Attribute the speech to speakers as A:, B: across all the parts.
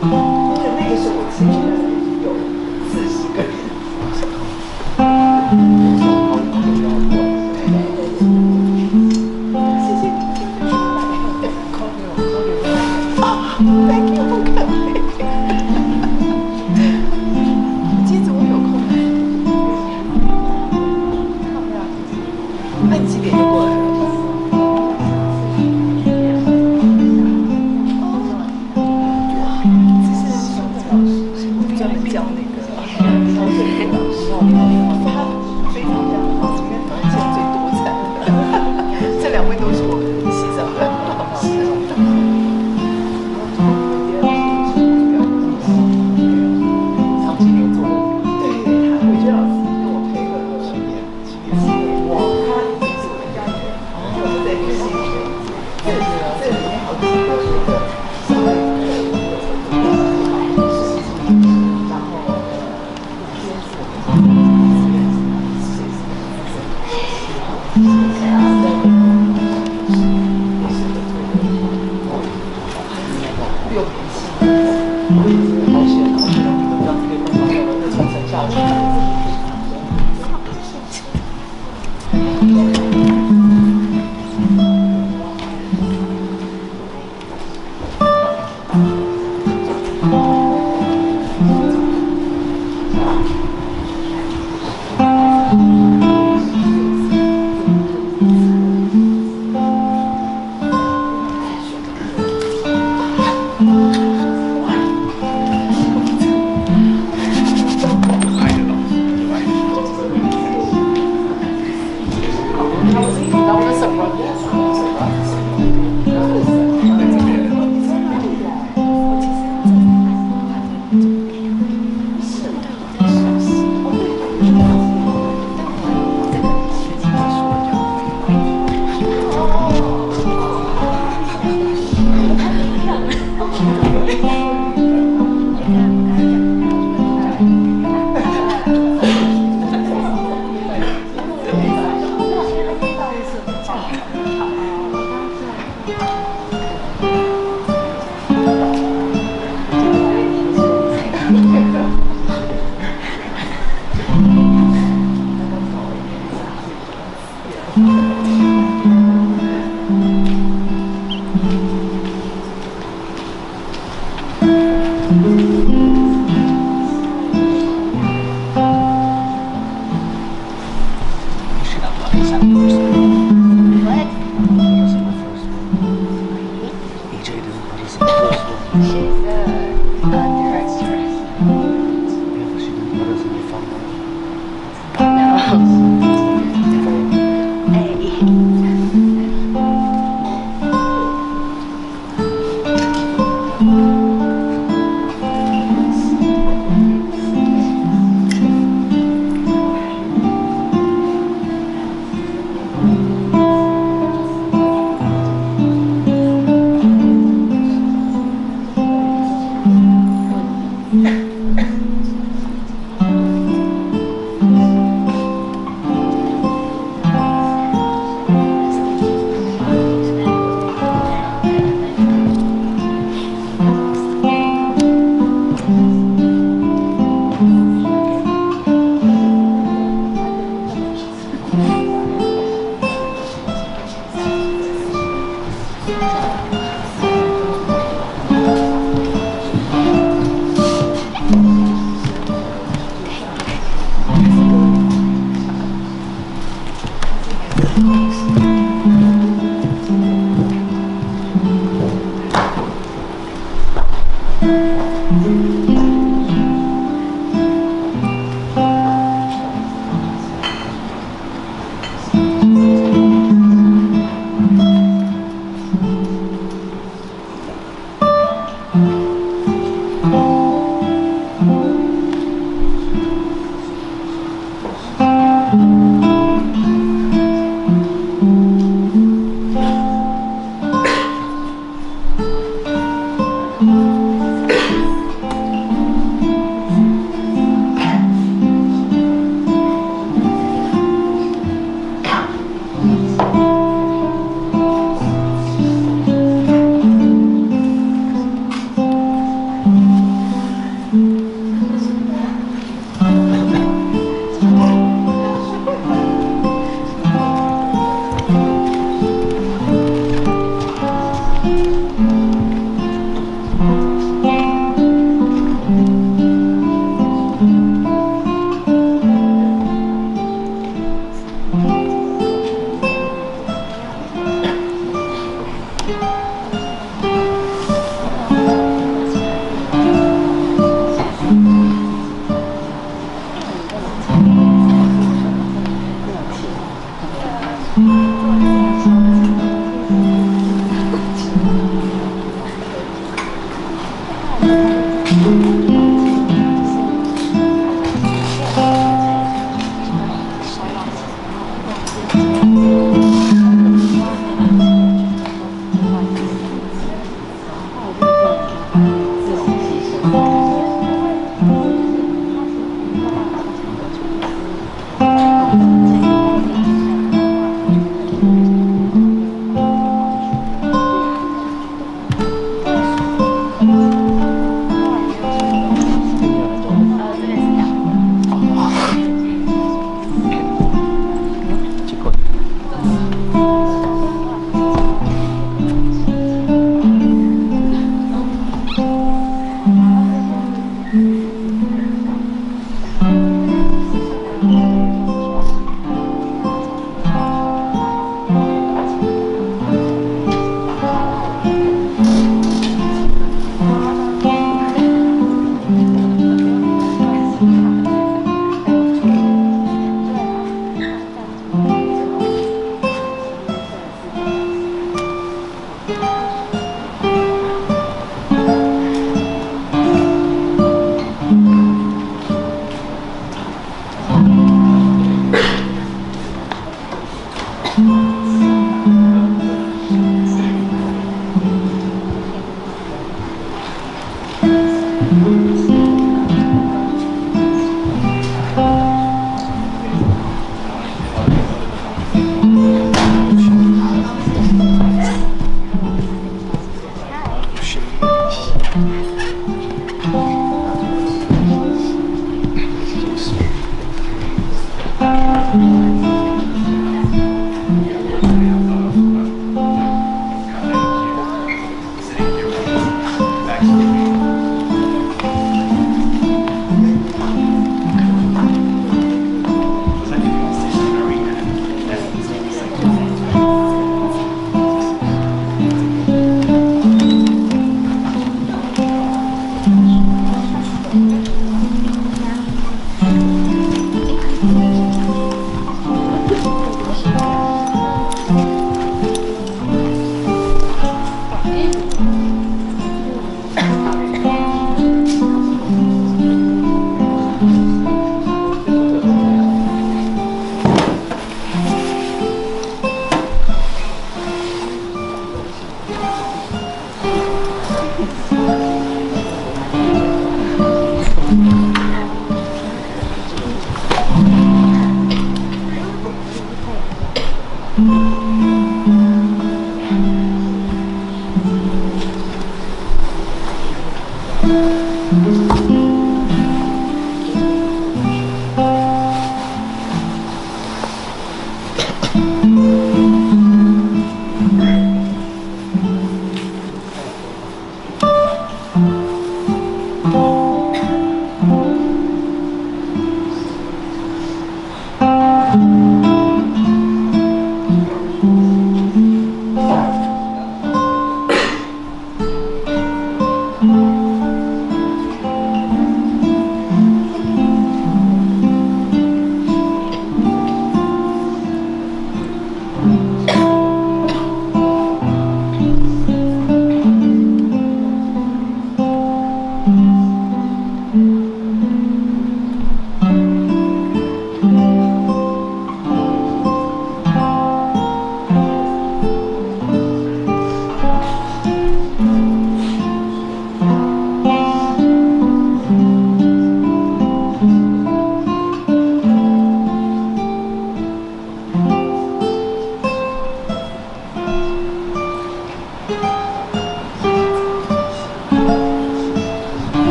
A: 那个时候我记得有40个人。谢谢你。啊，thank you， 不客气。今天怎么有空来？那你几点就过来了？这是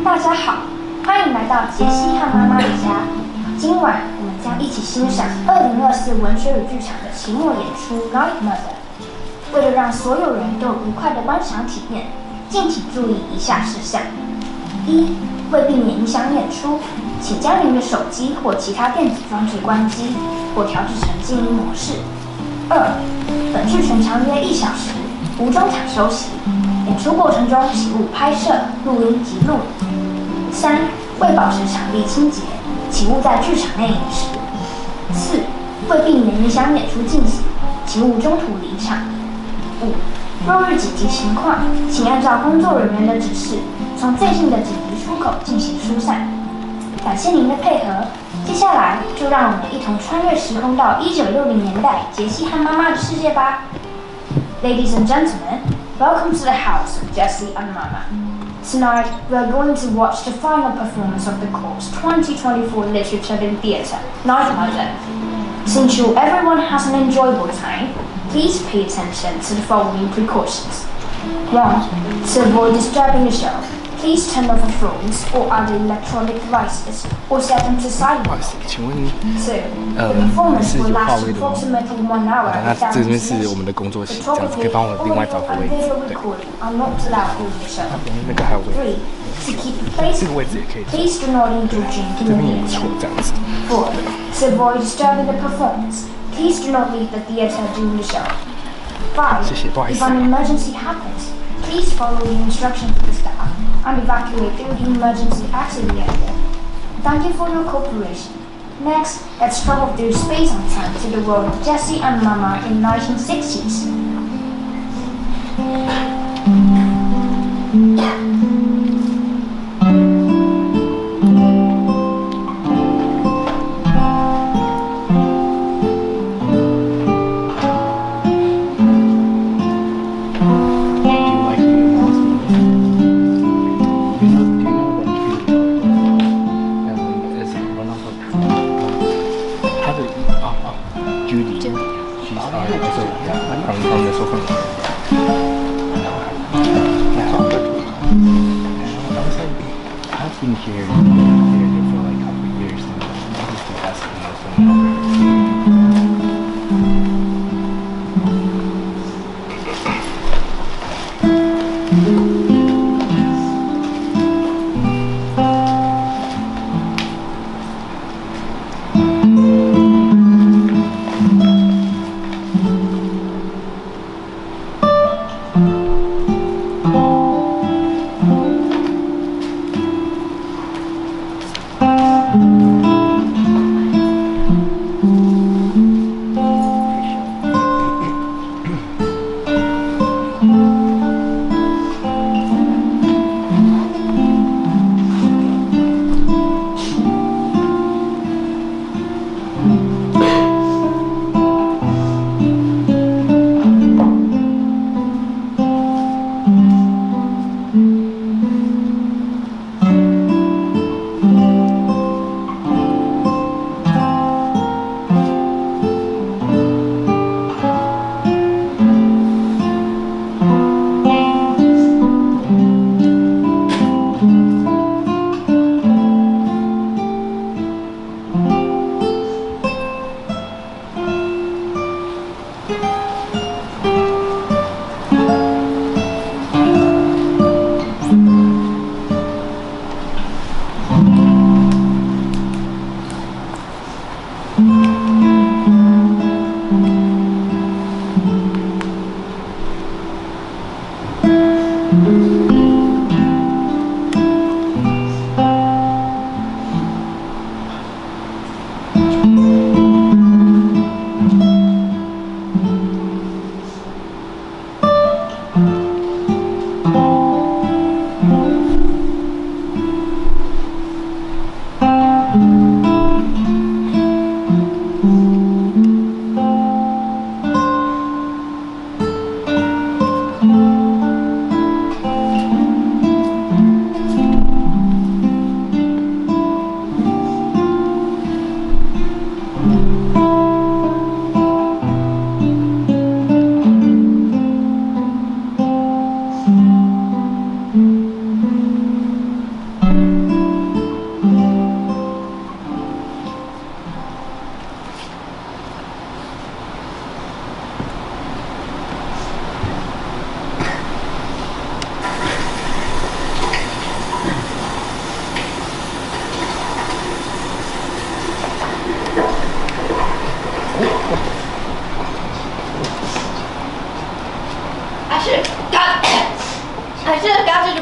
B: 大家好，欢迎来到杰西和妈妈的家。今晚我们将一起欣赏2024文学与剧场的期末演出《Godmother》。为了让所有人都有愉快的观赏体验，敬请注意以下事项：一、为避免影响演出，请将您的手机或其他电子装置关机或调至成静音模式。二、本剧全长约1小时，无中场休息。演出过程中，请勿拍摄、录音及录影。三、为保持场地清洁，请勿在剧场内饮食。四、为避免影响演出进行，请勿中途离场。五、若遇紧急情况，请按照工作人员的指示，从最近的紧急出口进行疏散。感谢您的配合，接下来就让我们一同穿越时空到1960年代杰西和妈妈的世界吧。Ladies and gentlemen, welcome to the house of Jessie and Mama. Tonight, we are going to watch the final performance of the course 2024 Literature in Theatre, Night Mother. To ensure everyone has an enjoyable time, please pay attention to the following precautions. 1. To avoid disturbing the show, please turn off your phones or other electronic devices or set them to silent mode.
C: 请问
B: 2. The performance
C: 是
B: will
C: 有话
B: last
C: 位的吗？
B: approximately 1 hour
C: 那
B: without
C: 这边是我
B: intermission.
C: 们的工作室，这样子可以
B: Photography,
C: 帮我另外找个
B: audio
C: 位
B: and
C: 置。
B: video
C: 对，
B: recording are not allowed in the show.
C: 那个还有位置，
B: 3. To keep the place
C: 这个位置也可以坐，
B: please do not indulge in
C: 这边也不错
B: communication.
C: 这样子。
B: 4. To avoid disturbing the performance, please do not leave the theatre during the show. 5.
C: 谢谢，不好意
B: If
C: 思。
B: an emergency happens, please follow the instructions of the staff and evacuate through the emergency exit area. Thank you for your cooperation. Next, let's travel through space and time to the world of Jessie and Mama in 1960s.
D: Been here for like a couple of years and this is the best thing I've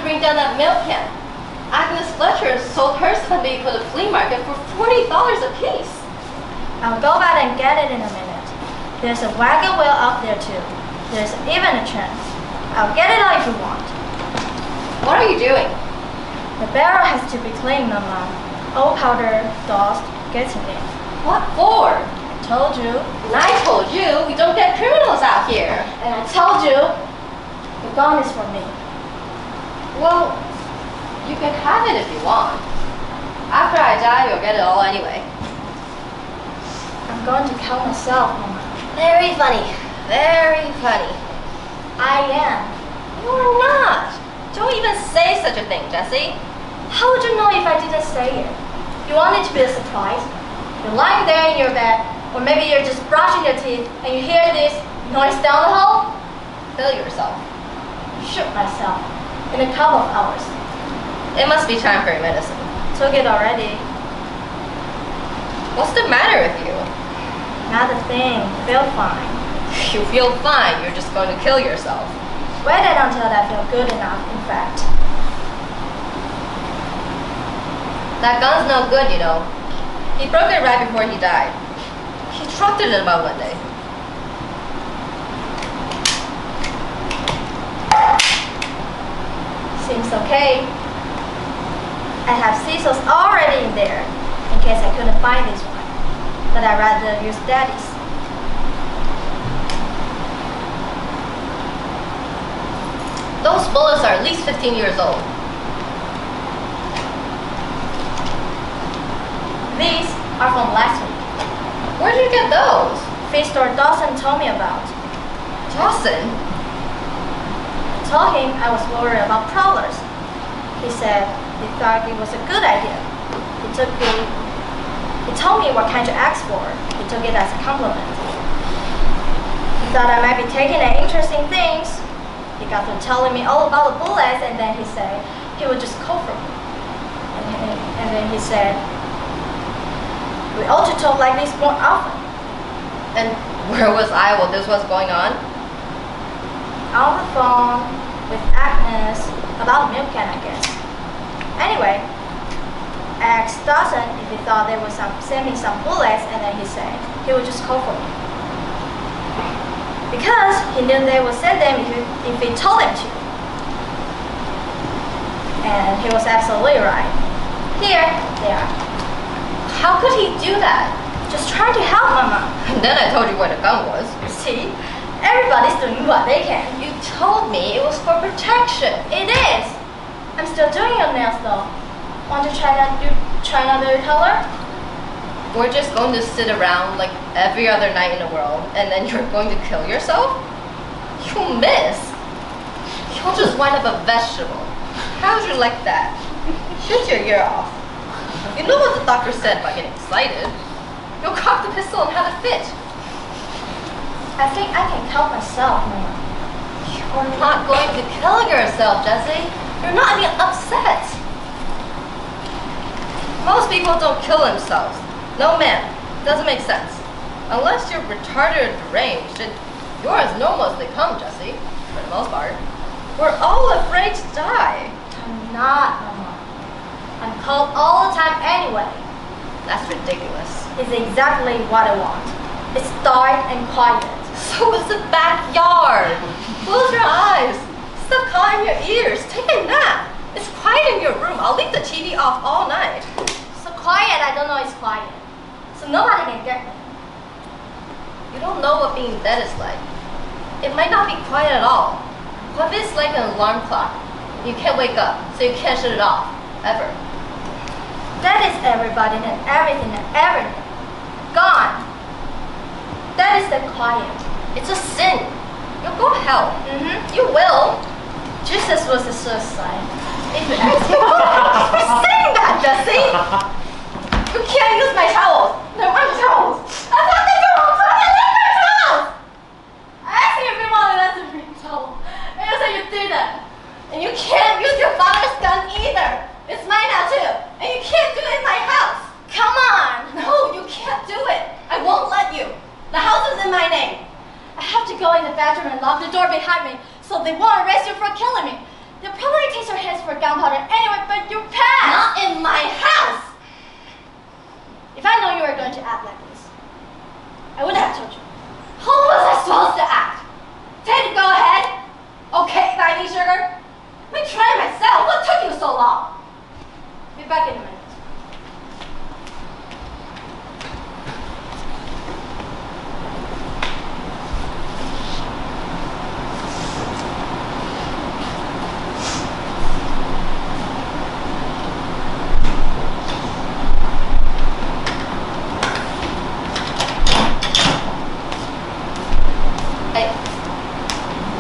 E: bring down that milk can. Agnes Fletcher sold hers to me for the flea market for $40 a piece.
F: I'll go back and get it in a minute. There's a wagon wheel up there too. There's even a chance. I'll get it all if you want.
E: What are you doing?
F: The barrel has to be cleaned, Mama. Old powder, dust, gets in it.
E: What for?
F: I told you.
E: And I told you we don't get criminals out here.
F: And I told you, the gun is for me.
E: Well, you can have it if you want. After I die, you'll get it all anyway.
F: I'm going to kill myself, Mama.
E: Very funny. Very funny.
F: I am.
E: You're not. Don't even say such a thing, Jessie.
F: How would you know if I didn't say it? You want it to be a surprise? You're lying there in your bed, or maybe you're just brushing your teeth and you hear this noise down the hall?
E: Kill yourself.
F: Shoot myself in a couple of hours.
E: It must be time for your medicine.
F: Took it already.
E: What's the matter with you?
F: Not a thing. Feel fine.
E: You feel fine. You're just going to kill yourself.
F: Waited until I feel good enough, in fact.
E: That gun's no good, you know. He broke it right before he died. He dropped it in about one day.
F: Seems okay. I have scissors already in there, in case I couldn't find this one. But I'd rather use Daddy's.
E: Those bullets are at least 15 years old.
F: These are from last week.
E: Where did you get those?
F: Fish store Dawson told me about.
E: Dawson?
F: I told him I was worried about prowlers. He said he thought it was a good idea. He told me what kind to ask for. He took it as a compliment. He thought I might be taking an interest in things. He got to telling me all about the bullets, and then he said he would just call for me. And then he said, we ought to talk like this more often.
E: And where was I while this was going on?
F: On the phone with Agnes about the milk can, I guess. Anyway, I asked Dawson if he thought they would send me some bullets, and then he said he would just call for me. Because he knew they would send them if he told them to. And he was absolutely right. Here they are.
E: How could he do that?
F: Just trying to help Mama.
E: And then I told you where the gun was.
F: See? Everybody's doing what they can.
E: You told me it was for protection.
F: It is. I'm still doing your nails though. Want to try another color?
E: We're just going to sit around like every other night in the world, and then you're going to kill yourself? You'll miss. You'll just wind up a vegetable. How would you like that? Shoot your ear off. You know what the doctor said about getting excited. You'll cock the pistol and have it fit.
F: I think I can help myself, Mama.
E: You're not going to kill yourself, Jessie. You're not even upset. Most people don't kill themselves. No, ma'am. Doesn't make sense. Unless you're retarded or deranged, and you're as normal as they come, Jessie, for the most part. We're all afraid to die.
F: I'm not, Mama. I'm cold all the time anyway.
E: That's ridiculous.
F: It's exactly what I want. It's dark and quiet.
E: So is the backyard. Close your eyes. Stop cutting your ears. Take a nap. It's quiet in your room. I'll leave the TV off all night.
F: So quiet, I don't know it's quiet. So nobody can get me.
E: You don't know what being dead is like. It might not be quiet at all. What if it's like an alarm clock? You can't wake up, so you can't shut it off. Ever.
F: That is everybody and everything and everything. Gone. That is the quiet.
E: It's a sin. You'll go to hell.
F: Mm-hmm.
E: You will.
F: Jesus was a suicide.
E: If you ask me, who's saying that, Jessie? You can't use my towels. They're my towels. I'm not the towels. I'm not my towels.
F: I asked you if you wanted us to bring trouble. And you said you didn't.
E: And you can't use your father's gun either. It's mine now too. And you can't do it in my house.
F: Come on.
E: No, you can't do it. I won't let you. The house is in my name.
F: I have to go in the bedroom and lock the door behind me so they won't arrest you for killing me. They'll probably take your hands gunpowder anywhere but your pants!
E: Not in my house!
F: If I know you were going to act like this, I would have told you.
E: How was I supposed to act? Tell go ahead. Okay, buy me sugar. I'm trying myself. What took you so long?
F: Be back in a minute.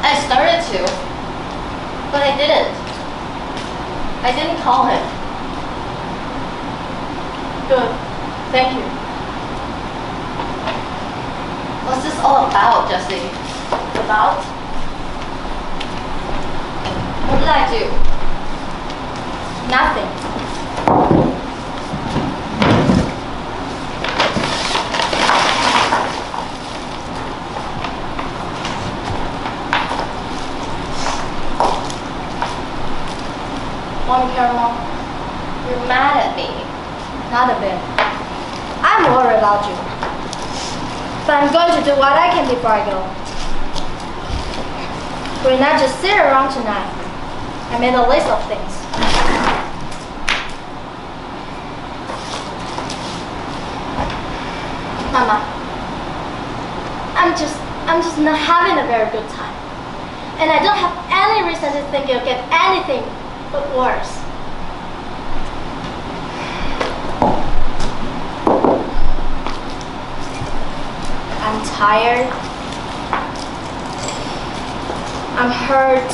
E: I started to, but I didn't. I didn't call him.
F: Good. Thank you.
E: What's this all about, Jessie?
F: About?
E: What did I do?
F: Nothing. Want me caramel?
E: You're mad at me.
F: Not a bit. I'm worried about you. But I'm going to do what I can before I go. We'll not just sit around tonight. I made a list of things. Mama, I'm just not having a very good time. And I don't have any reason to think you'll get anything but worse. I'm tired. I'm hurt.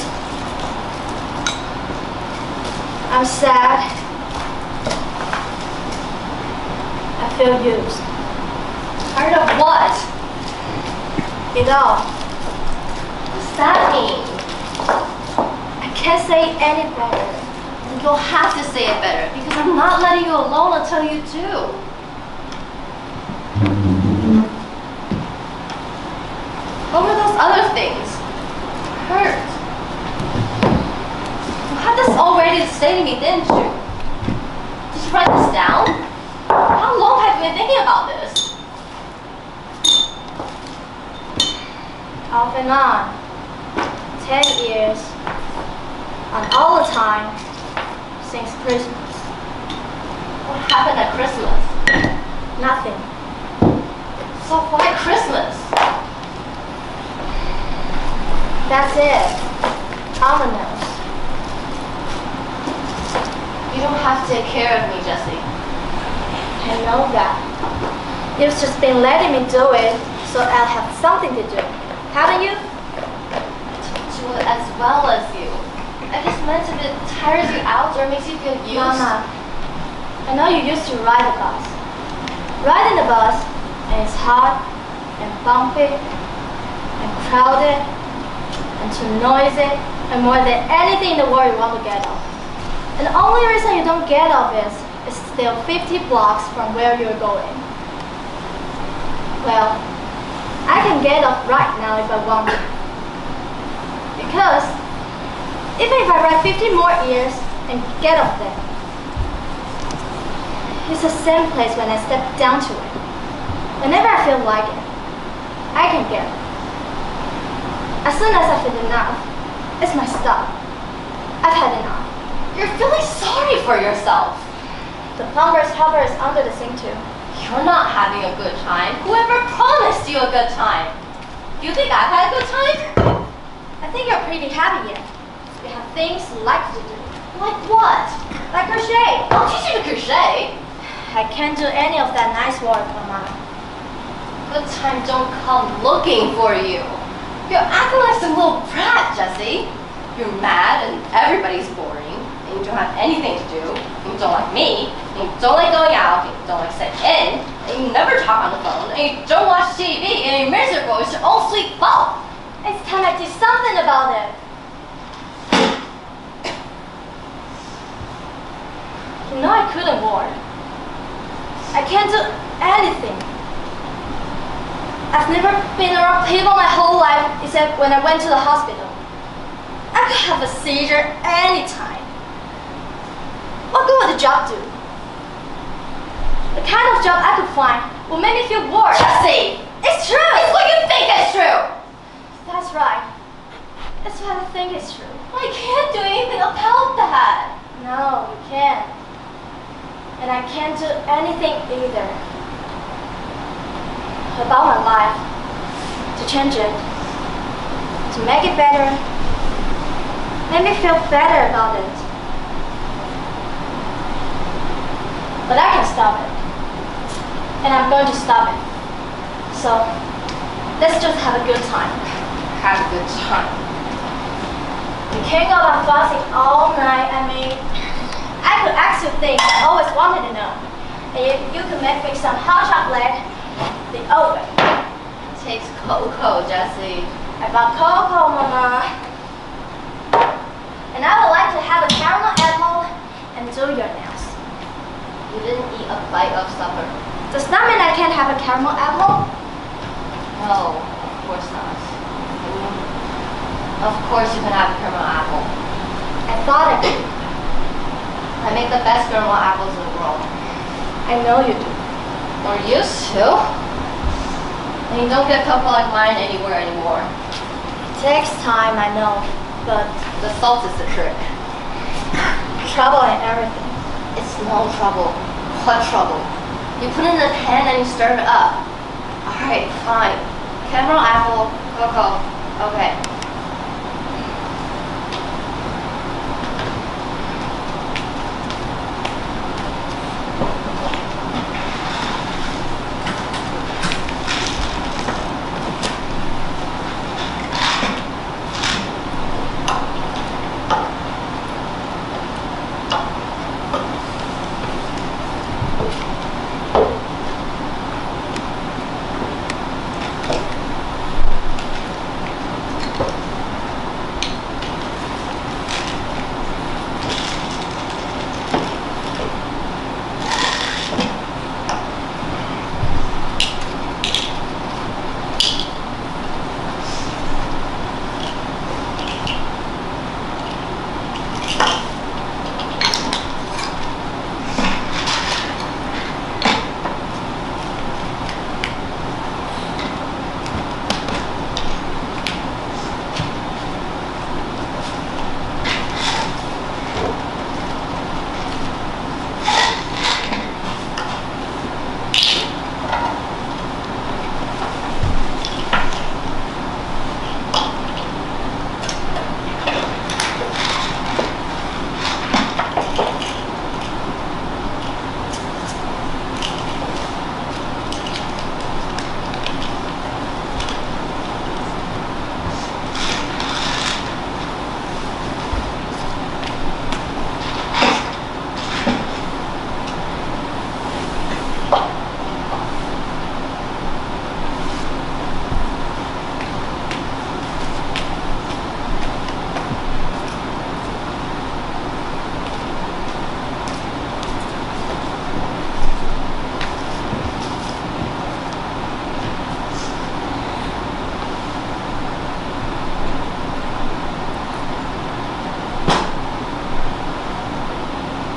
F: I'm sad. I feel used.
E: Tired of what?
F: It all.
E: What's that mean?
F: I can't say any better.
E: You'll have to say it better, because I'm not letting you alone until you do. What were those other things? Hurt. You had this all ready to say to me, didn't you? Did you write this down? How long have you been thinking about this?
F: Off and on. 10 years. And all the time. Since Christmas.
E: What happened at Christmas?
F: Nothing.
E: So why Christmas?
F: That's it. On the nose.
E: You don't have to take care of me, Jessie.
F: I know that. You've just been letting me do it, so I'll have something to do. Haven't you?
E: To do it as well as you. I just meant if it tires you out or makes you feel used.
F: Mama, I know you used to ride the bus. Riding the bus, and it's hot, and bumpy, and crowded, and too noisy, and more than anything in the world you want to get off. And the only reason you don't get off is it's still 50 blocks from where you're going. Well, I can get off right now if I want to. Because even if I ride 50 more years and get off there, it's the same place when I step down to it. Whenever I feel like it, I can get it. As soon as I feel enough, it's my stop. I've had enough.
E: You're feeling sorry for yourself.
F: The plumber's helper is under the sink too.
E: You're not having a good time. Whoever promised you a good time? You think I've had a good time?
F: I think you're pretty happy yet. You have things you like to do.
E: Like what?
F: Like crochet.
E: I'll teach you to crochet.
F: I can't do any of that nice work, Mama.
E: Good time don't come looking for you. You're acting like some little brat, Jessie. You're mad and everybody's boring. And you don't have anything to do. And you don't like me. And you don't like going out. And you don't like sitting in. And you never talk on the phone. And you don't watch TV. And you're miserable. It's your own sweet fault.
F: It's time I did something about it. You know I couldn't work. I can't do anything. I've never been around people my whole life except when I went to the hospital. I could have a seizure anytime. What good would the job do? The kind of job I could find would make me feel bored.
E: Jessie!
F: It's true!
E: It's what you think is true!
F: That's right. That's what I think is true.
E: I can't do anything about that.
F: No, you can't. And I can't do anything either. About my life. To change it. To make it better. Make me feel better about it. But I can stop it. And I'm going to stop it. So, let's just have a good time.
E: Have a good time.
F: We can't go out fussing all night. I mean, I could ask you things I always wanted to know. And you could make me some hot chocolate the old way.
E: Takes cocoa, Jessie.
F: I bought cocoa, Mama. And I would like to have a caramel apple and do your nails.
E: You didn't eat a bite of supper.
F: Does that mean I can't have a caramel apple?
E: No, of course not. I mean, of course you can have a caramel apple.
F: I thought I could.
E: I make the best caramel apples in the world.
F: I know you do.
E: Or used to. And you don't get cocoa like mine anywhere anymore.
F: It takes time, I know, but
E: The salt is the trick.
F: trouble and everything.
E: It's no trouble. What trouble? You put it in a pan and you stir it up. Alright, fine. Caramel apple, cocoa. Okay.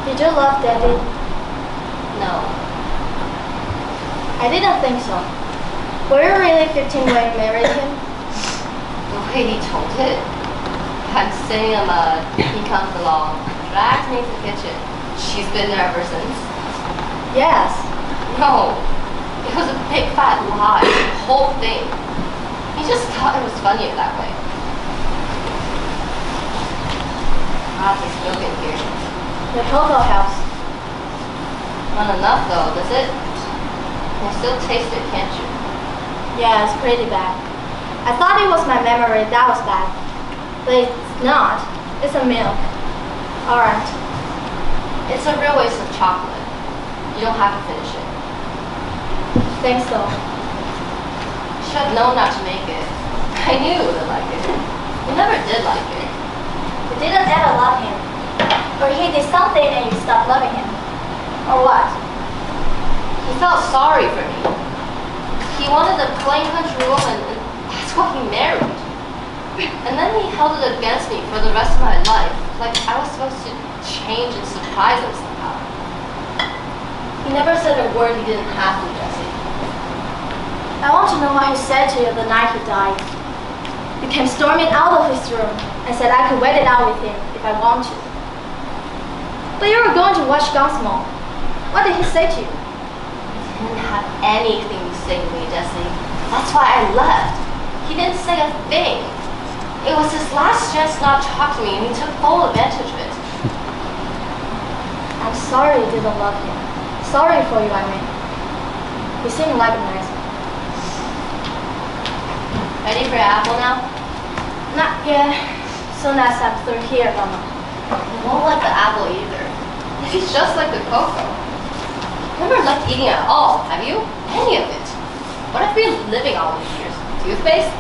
F: Did you love Daddy?
E: No.
F: I didn't think so. Were you really 15 when you married him?
E: The way he told it. I'm sitting in mud. He comes along, drags me to the kitchen. She's been there ever since.
F: Yes.
E: No. It was a big fat lie. The whole thing. He just thought it was funnier that way. God, there's milk in here.
F: The cocoa helps.
E: Not enough though, does it? You can still taste it, can't you?
F: Yeah, it's pretty bad. I thought it was my memory that was bad. But it's not. It's a milk. Alright.
E: It's a real waste of chocolate. You don't have to finish it.
F: Thanks though.
E: You should have known not to make it. I knew you wouldn't like it. You never did like it.
F: You didn't ever love him. Or he did something and you stopped loving him. Or what?
E: He felt sorry for me. He wanted a plain country woman, and that's what he married. And then he held it against me for the rest of my life, like I was supposed to change and surprise him somehow. He never said a word he didn't have to, Jessie.
F: I want to know what he said to you the night he died. You came storming out of his room and said I could wait it out with him if I want to. But you were going to watch Gunsmoke. What did he say to you?
E: He didn't have anything to say to me, Jessie. That's why I left. He didn't say a thing. It was his last chance to not talk to me, and he took full advantage of it.
F: I'm sorry you didn't love him. Sorry for you, I mean. He seemed like a nice man.
E: Ready for your apple now?
F: Not yet. Soon as I'm through here, Mama.
E: You won't like the apple either. It's just like the cocoa. Never liked eating it at all, have you? Any of it. What have you been living all these years? Toothpaste?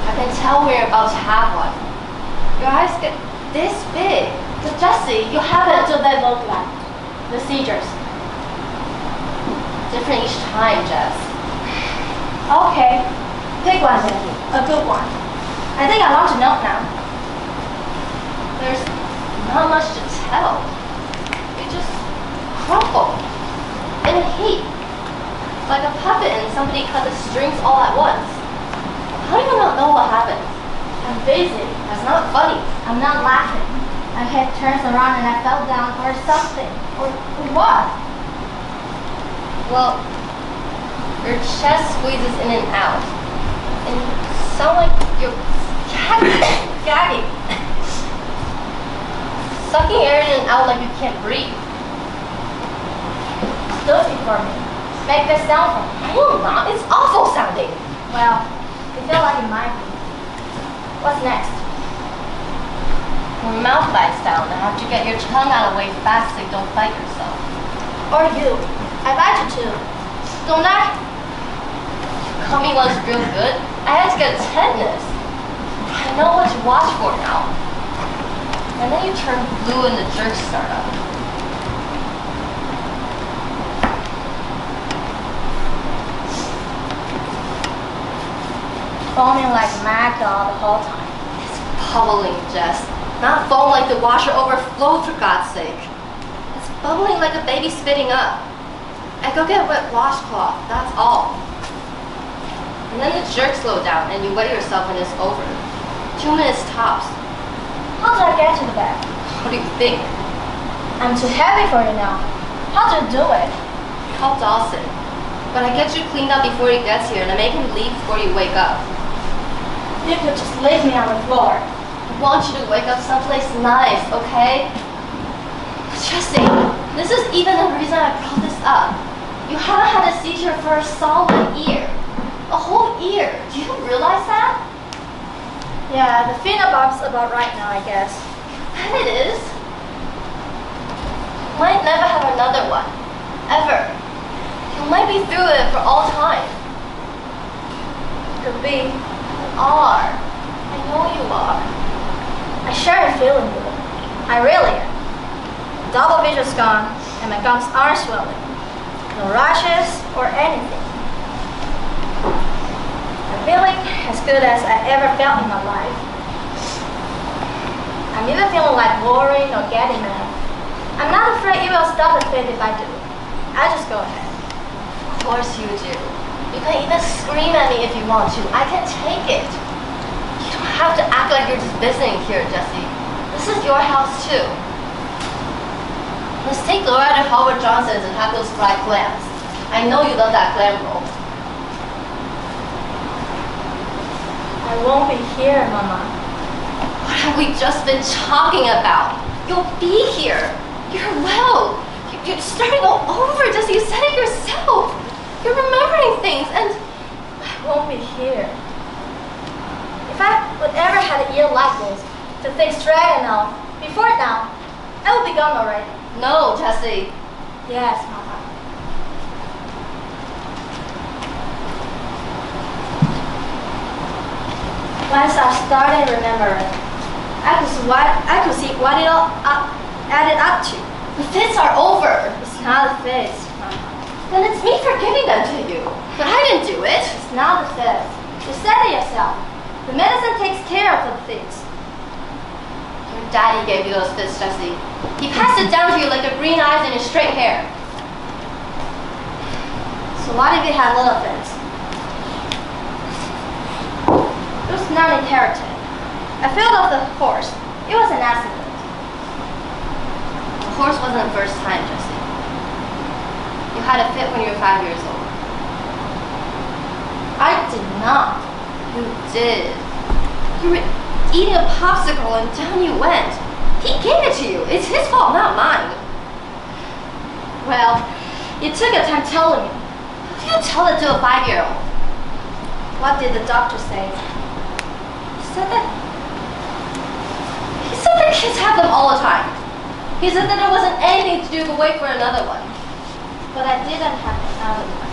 E: I can tell we're about to have one. Your eyes get this big. But Jessie, you haven't.
F: What do they look like? The seizures.
E: Different each time, Jess.
F: Okay. Pick one then. A good one. I think I want to know now.
E: There's not much to tell. They just crumple in a heap. Like a puppet and somebody cut the strings all at once. How do you not know what happened?
F: I'm busy.
E: That's not funny.
F: I'm not laughing. My head turns around and I fell down or something. Or what?
E: Well, your chest squeezes in and out. And you sound like you're gagging. Sucking air in and out like you can't breathe.
F: Do it for me. Make this sound for me.
E: I will not. It's awful sounding.
F: Well, it felt like it might be. What's next?
E: Your mouth bites down and have to get your tongue out of the way fast so you don't bite yourself.
F: Or you. I bite you too. Don't I?
E: Cut me once real good. I had to get tetanus. I know what to watch for now. And then you turn blue and the jerks start up.
F: Foaming like mad dog the whole time.
E: It's bubbling, Jess. Not foam like the washer overflowed, for God's sake. It's bubbling like a baby spitting up. I go get a wet washcloth, that's all. And then the jerks slow down and you wet yourself when it's over. 2 minutes tops.
F: How did I get to the bed?
E: What do you think?
F: I'm too heavy for you now. How do you do it?
E: Call Dawson. But I get you cleaned up before he gets here and I make him leave before you wake up.
F: You could just leave me on the floor.
E: I want you to wake up someplace nice, okay? Jessie, this is even the reason I brought this up. You haven't had a seizure for a solid year. A whole year. Do you realize that?
F: Yeah, the phenobob's about right now, I guess.
E: And it is. You might never have another one. Ever. You might be through it for all time.
F: Could be.
E: You are. I know you are.
F: I sure am feeling good. I really am. Double vision's gone, and my gums aren't swelling. No rashes or anything. I'm feeling as good as I ever felt in my life. I'm even feeling like worrying or getting mad. I'm not afraid you will stop the fit if I do. I just go ahead.
E: Of course you do. You can even scream at me if you want to. I can take it. You don't have to act like you're just visiting here, Jessie. This is your house too. Let's take Laura to Howard Johnson's and have those fried clams. I know you love that clam roll.
F: I won't be here, Mama.
E: What have we just been talking about? You'll be here. You're well. You're starting all over, Jessie. You said it yourself. You're remembering things and...
F: I won't be here. If I would ever had a year like this, to think straight enough, before now, I would be gone already.
E: No, Jessie.
F: Yes, Mama. Once I started remembering, I could see what it all added up to.
E: The fits are over.
F: It's not a phase. not the fits. You said it yourself. The medicine takes care of the fits.
E: Your daddy gave you those fits, Jessie. He passed it down to you like the green eyes and his straight hair.
F: So what if you had little fits? It was not inherited. I fell off the horse. It was an accident.
E: The horse wasn't the first time, Jessie. You had a fit when you were 5 years old.
F: I did not.
E: You did. You were eating a popsicle and down you went. He gave it to you. It's his fault, not mine.
F: Well, you took your time telling me.
E: How do you tell it to a 5-year-old?
F: What did the doctor say?
E: He said that kids have them all the time. He said that there wasn't anything to do but wait for another one.
F: But I didn't have another one.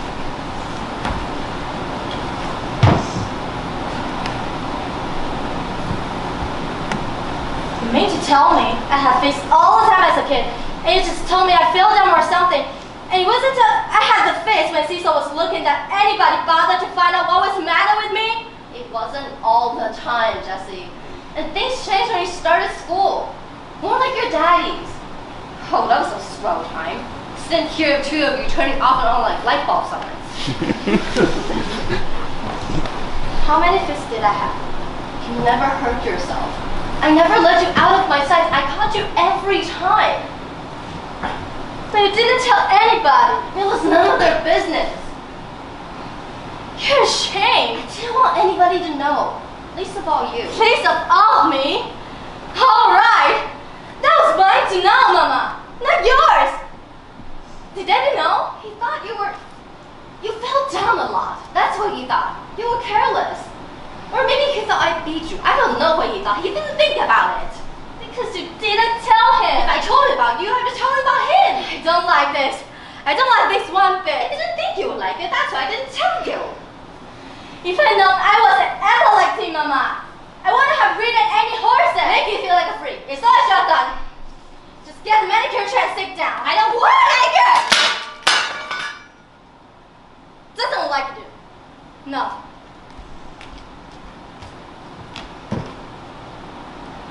F: You mean to tell me I had fits all the time as a kid, and you just told me I fell down or something, and it wasn't until I had the fits when Cecil was looking that anybody bothered to find out what was the matter with me?
E: It wasn't all the time, Jessie. And things changed when you started school. More like your daddy's. Oh, that was a swell time. Sitting here, two of you turning off and on like light bulb signs.
F: How many fits did I have?
E: You never hurt yourself. I never let you out of my sight. I caught you every time.
F: But you didn't tell anybody.
E: It was none of their business.
F: You're ashamed.
E: I didn't want anybody to know. Least of all you.
F: Least of all me? All right. That was mine to know, Mama. Not yours. Did Daddy know?
E: He thought you fell down a lot. That's what he thought. You were careless. Or maybe he thought I beat you. I don't know what he thought. He didn't think about it.
F: Because you didn't tell him.
E: If I told him about you, I would tell him about him.
F: I don't like this. I don't like this one
E: I
F: bit.
E: didn't think you would like it. That's why I didn't tell you.
F: If I'd known I was an epileptic, Mama, I wouldn't have ridden any horses.
E: Make you feel like a freak.
F: It's not a shotgun. Just get the manicure chair and sit down.
E: I don't want a manicure!
F: Doesn't like you. No.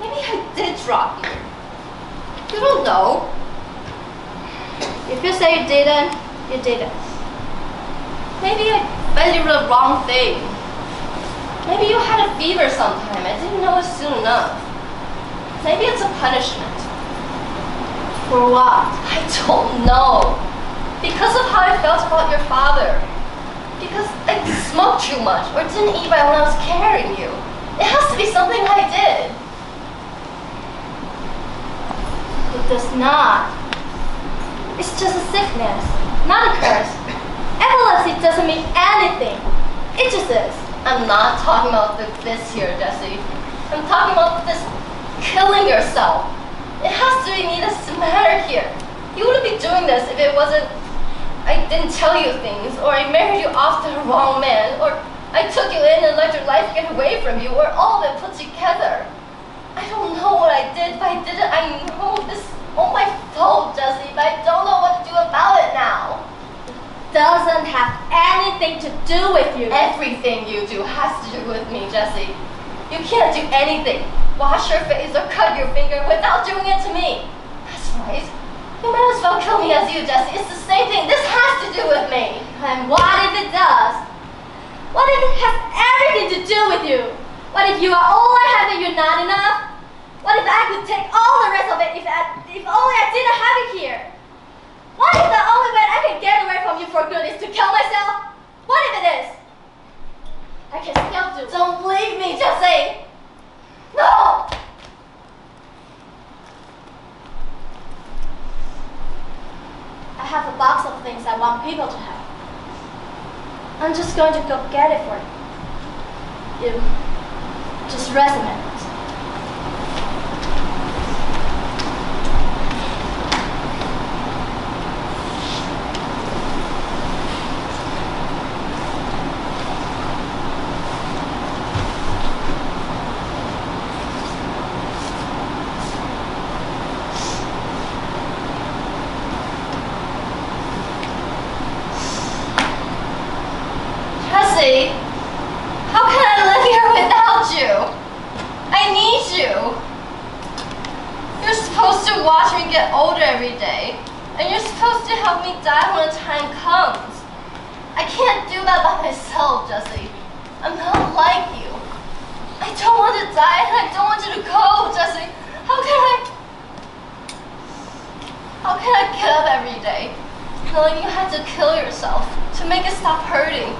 E: Maybe I did drop you. You don't know.
F: If you say you didn't, you didn't.
E: Maybe I fed you the wrong thing. Maybe you had a fever sometime. I didn't know it soon enough. Maybe it's a punishment.
F: For what?
E: I don't know. Because of how I felt about your father. Because I smoked too much or didn't eat right when I was carrying you. It has to be something I did.
F: It does not. It's just a sickness, not a curse. Epilepsy doesn't mean anything. It just is.
E: I'm not talking about this here, Jessie. I'm talking about this killing yourself. It has to be me that's the matter here. You wouldn't be doing this if it wasn't I didn't tell you things, or I married you off to the wrong man, or I took you in and let your life get away from you, or all of it put together. I don't know what I did, but I did it. I know this is all my fault, Jessie, but I don't know what to do about it now.
F: Doesn't have anything to do with you.
E: Everything you do has to do with me, Jessie. You can't do anything. Wash your face or cut your finger without doing it to me. That's right. You might as well kill me as you, Jessie. It's the same thing. This has to do with me.
F: And what if it does? What if it has everything to do with you? What if you are all I have and you're not enough? What if I could take all the rest of it if only I didn't have it here? What if the only way I can get away from you for good is to kill myself? What if it is? I can still do it.
E: Don't leave me, Jessie. No!
F: I have a box of things I want people to have. I'm just going to go get it for you. You just rest a minute.
E: Jessie! watch me get older every day. And you're supposed to help me die when the time comes. I can't do that by myself, Jesse. I'm not like you. I don't want to die and I don't want you to go, Jesse. How can I get up every day knowing you had to kill yourself to make it stop hurting?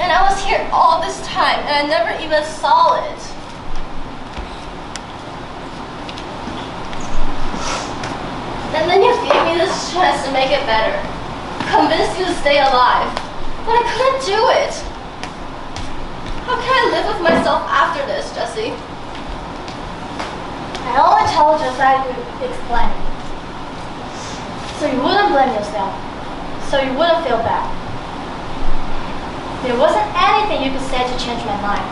E: And I was here all this time and I never even saw it. And then you gave me this chance to make it better. Convinced you to stay alive. But I couldn't do it. How can I live with myself after this, Jesse?
F: I only told you so I could explain. So you wouldn't blame yourself. So you wouldn't feel bad. There wasn't anything you could say to change my mind.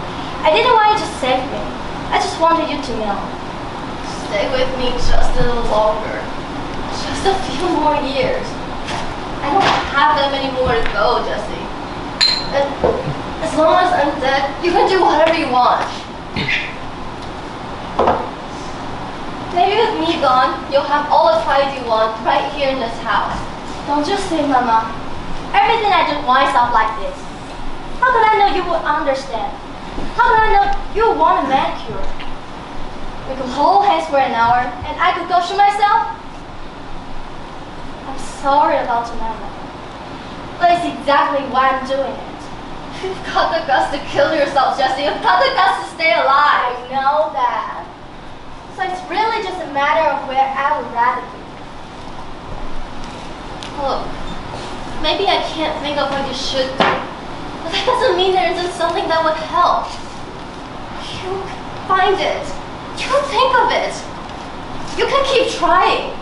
F: I didn't want you to save me. I just wanted you to know.
E: Stay with me just a little longer. Just a few more years. I don't have that many more to go, Jesse. And as long as I'm dead, you can do whatever you want. Maybe with me gone, you'll have all the pride you want right here in this house.
F: Don't you see, Mama? Everything I do winds up like this. How could I know you would understand? How could I know you would want a manicure? We could hold hands for an hour and I could go shoot myself? I'm sorry about tonight, Mama. But it's exactly why I'm doing it.
E: You've got the guts to kill yourself, Jesse. You've got the guts to stay alive.
F: I know that. So it's really just a matter of where I would rather be.
E: Look, maybe I can't think of what you should do. But that doesn't mean there isn't something that would help. You find it. You think of it. You can keep trying.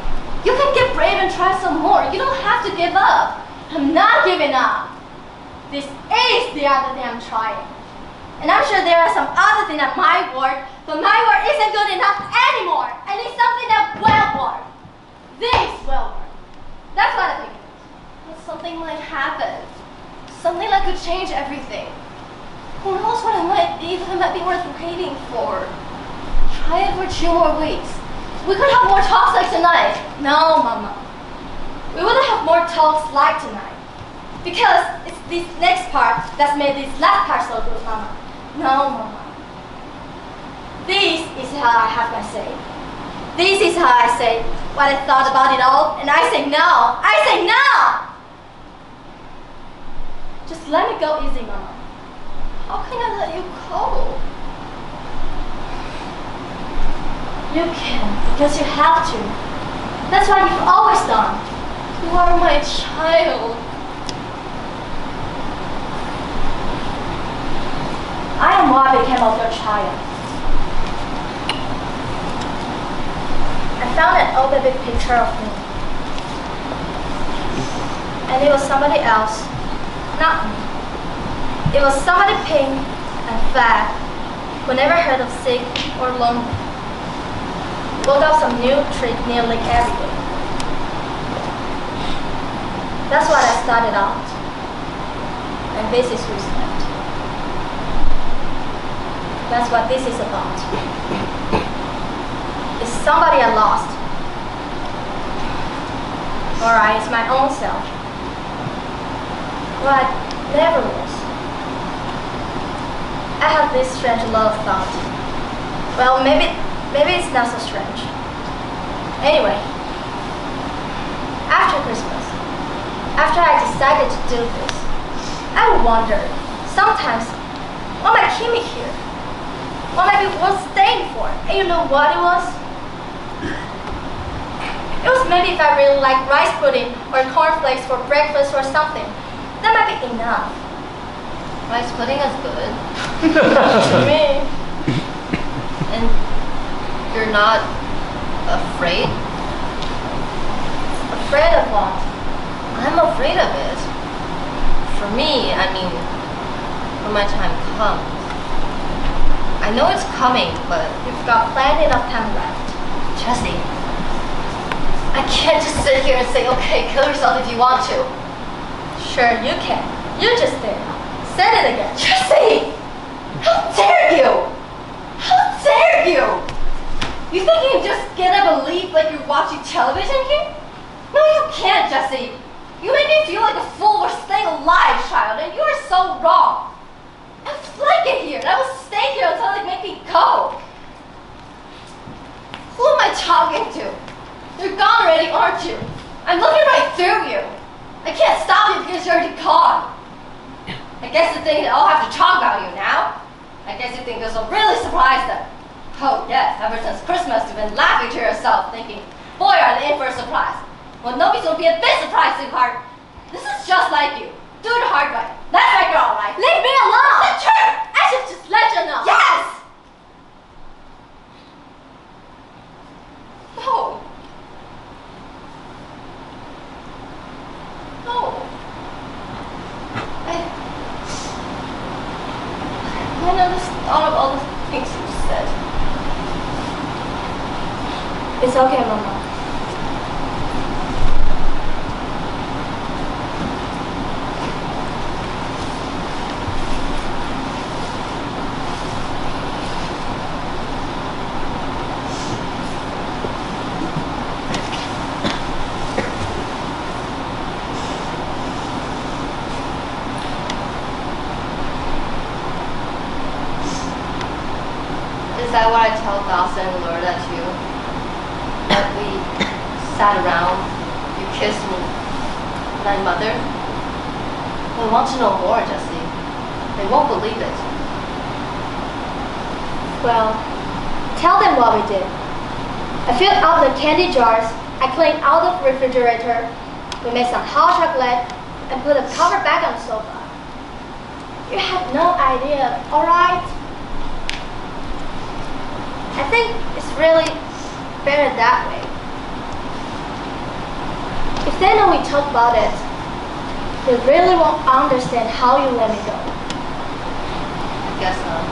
E: You can get brave and try some more. You don't have to give up.
F: I'm not giving up. This is the other thing I'm trying. And I'm sure there are some other things that might work, but my work isn't good enough anymore. I need something that will work. This will work. That's what I think.
E: But something might happen. Something that could change everything. Who knows what it might be that it might be worth waiting for. Try it for 2 more weeks. We could have more talks like tonight.
F: No, Mama. We wouldn't have more talks like tonight. Because it's this next part that's made this last part so good, Mama. No, Mama. This is how I have my say. This is how I say what I thought about it all, and I say no. I say no! Just let me go easy, Mama.
E: How can I let you go?
F: You can, because you have to. That's what you've always done.
E: You are my child.
F: I am what became of your child. I found an old baby picture of me. And it was somebody else, not me. It was somebody pink and fat who never heard of sick or lonely. Rolled up some new trick nearly every day. That's what I started out. And this is who's left. That's what this is about. It's somebody I lost. Or it's my own self. What never was. I have this strange love thought. Well, maybe it's not so strange. Anyway, after Christmas, after I decided to do this, I wondered sometimes what might keep me here. What might be worth staying for? And you know what it was? It was maybe if I really like rice pudding or cornflakes for breakfast or something. That might be enough.
E: Rice pudding is good.
F: To me.
E: And you're not afraid?
F: Afraid of what?
E: I'm afraid of it. For me, I mean, when my time comes. I know it's coming, but
F: You've got plenty of time left.
E: Jesse, I can't just sit here and say, okay, kill yourself if you want to.
F: Sure, you can. You just did. Said it again.
E: Jesse! How dare you! How dare you! You think you can just get up and leave like you're watching television here? No, you can't, Jesse. You make me feel like a fool for staying alive, child, and you are so wrong. I like it here, and I will stay here until they make me go. Who am I talking to? You're gone already, aren't you? I'm looking right through you. I can't stop you because you're already gone. I guess you think I'll have to talk about you now. I guess you think this will really surprise them. Oh yes, ever since Christmas you've been laughing to yourself, thinking, boy, are they in for a surprise. Well, nobody's gonna be a bit surprised, sweetheart. This is just like you. Do it the hard way. Let's make it all right.
F: Leave me alone!
E: That's the truth!
F: I should just let you know.
E: Yes! No. No. I never thought of all the things you said.
F: It's okay, Mama.
E: Is that what I tell Dawson and Loretta too? That we sat around, you kissed me, and my mother? They want to know more, Jessie. They won't believe it.
F: Well, tell them what we did. I filled up the candy jars, I cleaned out the refrigerator, we made some hot chocolate, and put a cover back on the sofa. You have no idea, alright? I think it's really better that way. If they know we talk about it, they really won't understand how you let me go.
E: I guess not.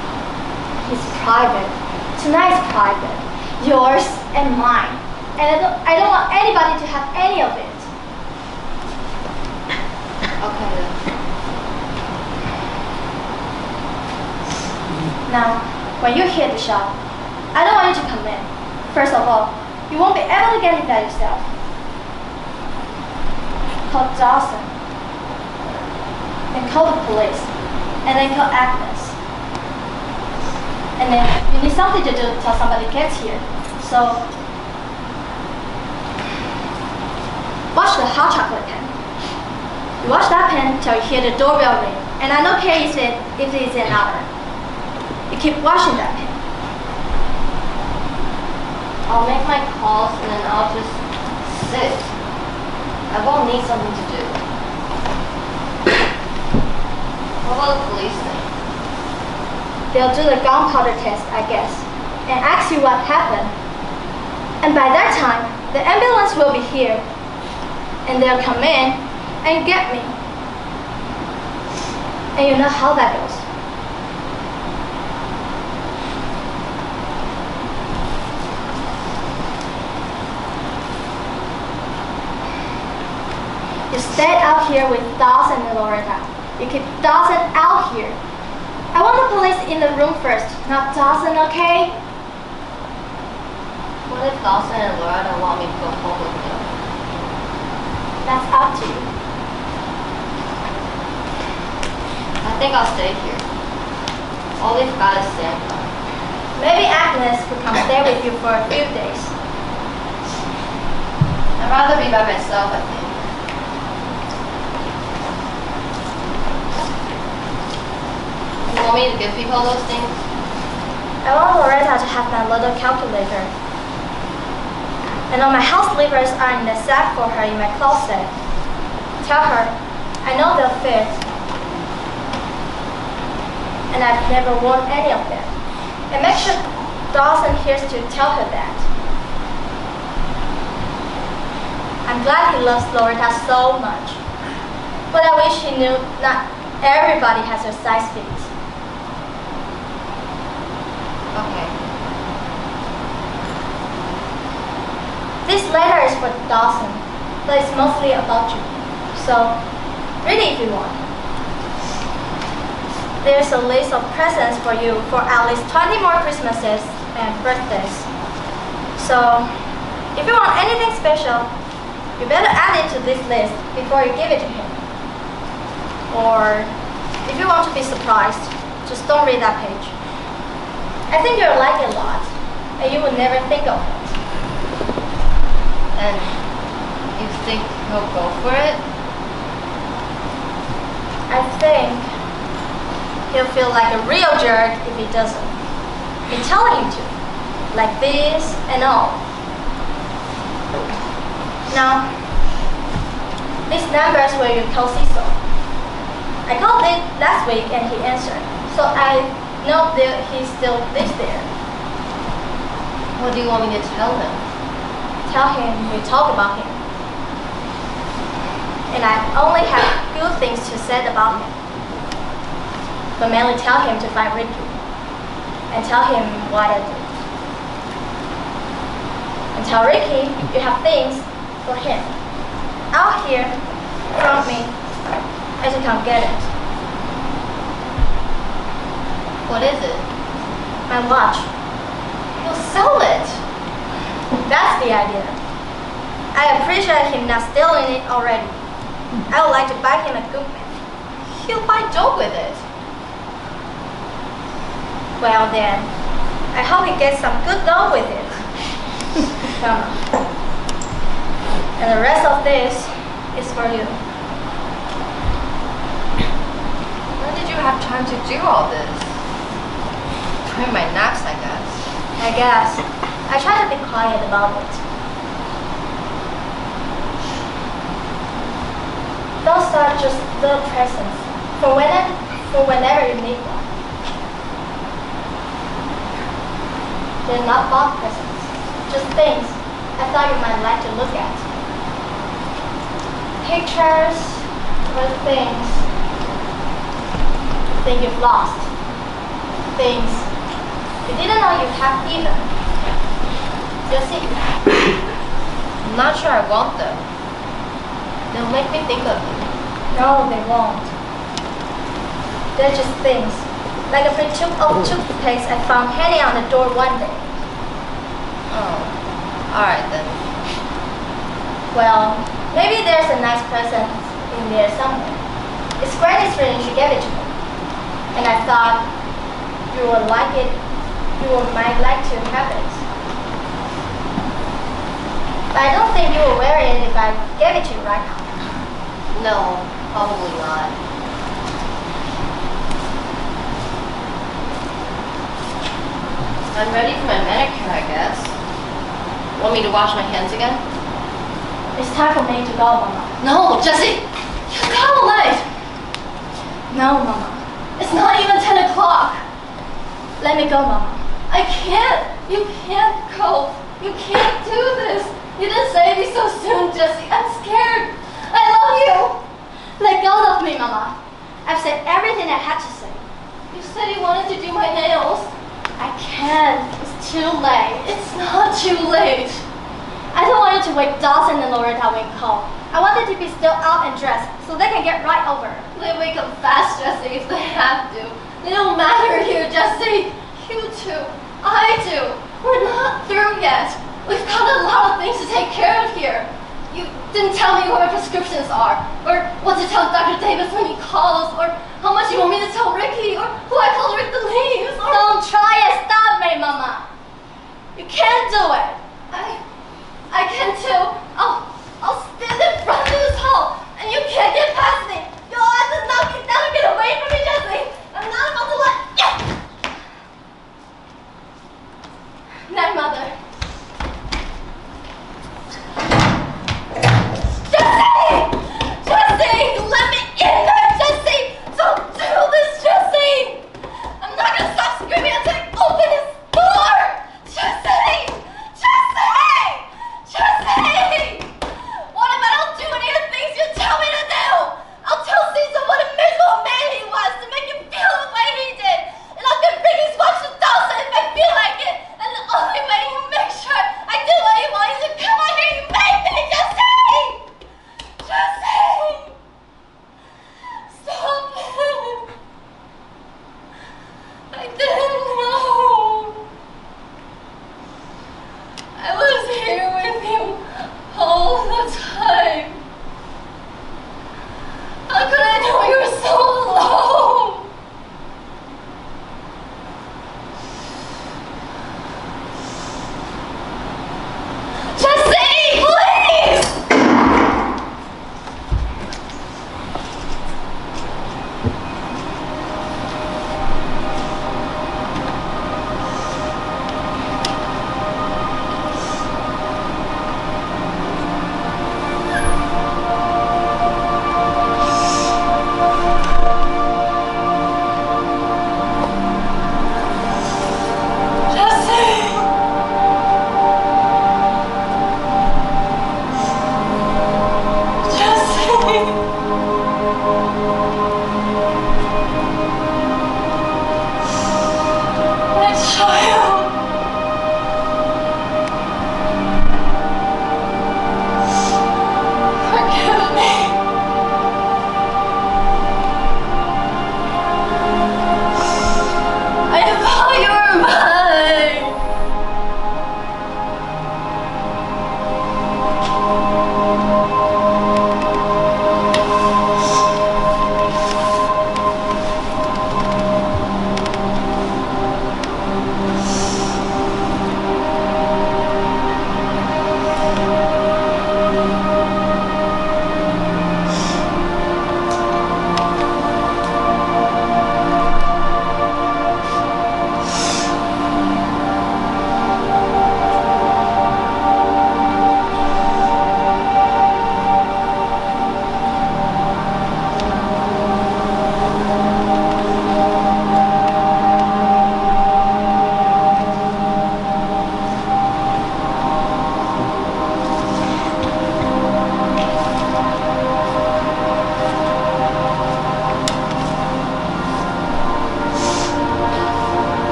F: It's private. Tonight's private. Yours and mine. And I don't want anybody to have any of it.
E: Okay then.
F: Now, when you hear the shot, I don't want you to come in. First of all, you won't be able to get in there yourself. Call Dawson. And call the police. And then call Agnes. And then you need something to do till somebody gets here. So, watch the hot chocolate pen. You watch that pen till you hear the doorbell ring. And I don't care if it's an hour. You keep watching that pen.
E: I'll make my calls and then I'll just sit. I won't need something to do. What about the police thing?
F: They'll do the gunpowder test, I guess, and ask you what happened. And by that time, the ambulance will be here. And they'll come in and get me. And you know how that goes. You stayed out here with Dawson and Loretta. You keep Dawson out here. I want the police in the room first, not Dawson, okay?
E: What if Dawson and Loretta want me to go home with them?
F: That's up to you.
E: I think I'll stay here. All we've got is Santa.
F: Maybe Agnes could come stay with you for a few days.
E: I'd rather be by myself, I think. You want me to give people those things?
F: I want Loretta to have my little calculator. And all my house slippers are in the sack for her in my closet. Tell her, I know they'll fit. And I've never worn any of them. And make sure Dawson hears to tell her that. I'm glad he loves Loretta so much. But I wish he knew not everybody has her size fit.
E: Okay.
F: This letter is for Dawson, but it's mostly about you. So, read it if you want. There's a list of presents for you for at least 20 more Christmases and birthdays. So, if you want anything special, you better add it to this list before you give it to him. Or, if you want to be surprised, just don't read that page. I think you'll like it a lot, and you will never think of it.
E: And you think he'll go for it?
F: I think he'll feel like a real jerk if he doesn't. Be telling him to, like this and all. Now, these numbers were you call Cecil. I called it last week and he answered, so I know that he still lives there.
E: What do you want me to tell him?
F: Tell him we talk about him. And I only have good things to say about him. But mainly tell him to find Ricky. And tell him what I did. And tell Ricky you have things for him. Out here, from me, as you can't get it.
E: What is it?
F: My watch.
E: You'll sell it.
F: That's the idea. I appreciate him not stealing it already. I would like to buy him a good one.
E: He'll buy dope with it.
F: Well then, I hope he gets some good dough with it. Come on. And the rest of this is for you.
E: When did you have time to do all this? During my naps, I guess.
F: I guess. I try to be quiet about it. Those are just little presents for whenever you need one. They're not bought presents, just things I thought you might like to look at. Pictures or things you think you've lost. Things you didn't know you have even. You'll see.
E: I'm not sure I want them. They'll make me think of you.
F: No, they won't. They're just things. Like a free tube of toothpaste I found hanging on the door one day.
E: Oh, alright then.
F: Well, maybe there's a nice present in there somewhere. It's Granny's ring, she gave it to me. And I thought you would like it, might like to have it. But I don't think you will wear it if I gave it to you right now.
E: No, probably not. I'm ready for my manicure, I guess. Want me to wash my hands again?
F: It's time for me to go, Mama.
E: No, Jessie! You're kind of late!
F: No, Mama.
E: It's not even 10 o'clock!
F: Let me go, Mama.
E: I can't! You can't go! You can't do this! You didn't say me so soon, Jessie. I'm scared! I love you!
F: Let go of me, Mama. I've said everything I had to say.
E: You said you wanted to do my nails.
F: I can't. It's too late.
E: It's not too late.
F: I don't want you to wake Dawson and Loretta when you call. I want them to be still out and dressed so they can get right over.
E: They wake up fast, Jessie, if they have to. They don't matter here, Jessie. You too. I do. We're not through yet. We've got a lot of things to take care of here. You didn't tell me what my prescriptions are, or what to tell Dr. Davis when he calls, or how much you want me to tell Ricky, or who I call Rick the leaves, or...
F: Don't try and stop me, Mama. You can't do it.
E: I can too. I'll stand in front of this hall, and you can't get past me. You'll have to knock me down and get away from me, Jessie. I'm not about to let you. Night, Mother. Jessie! Let me in there, Jessie! Don't do this, Jessie! I'm not gonna stop screaming until I open his door! Jessie!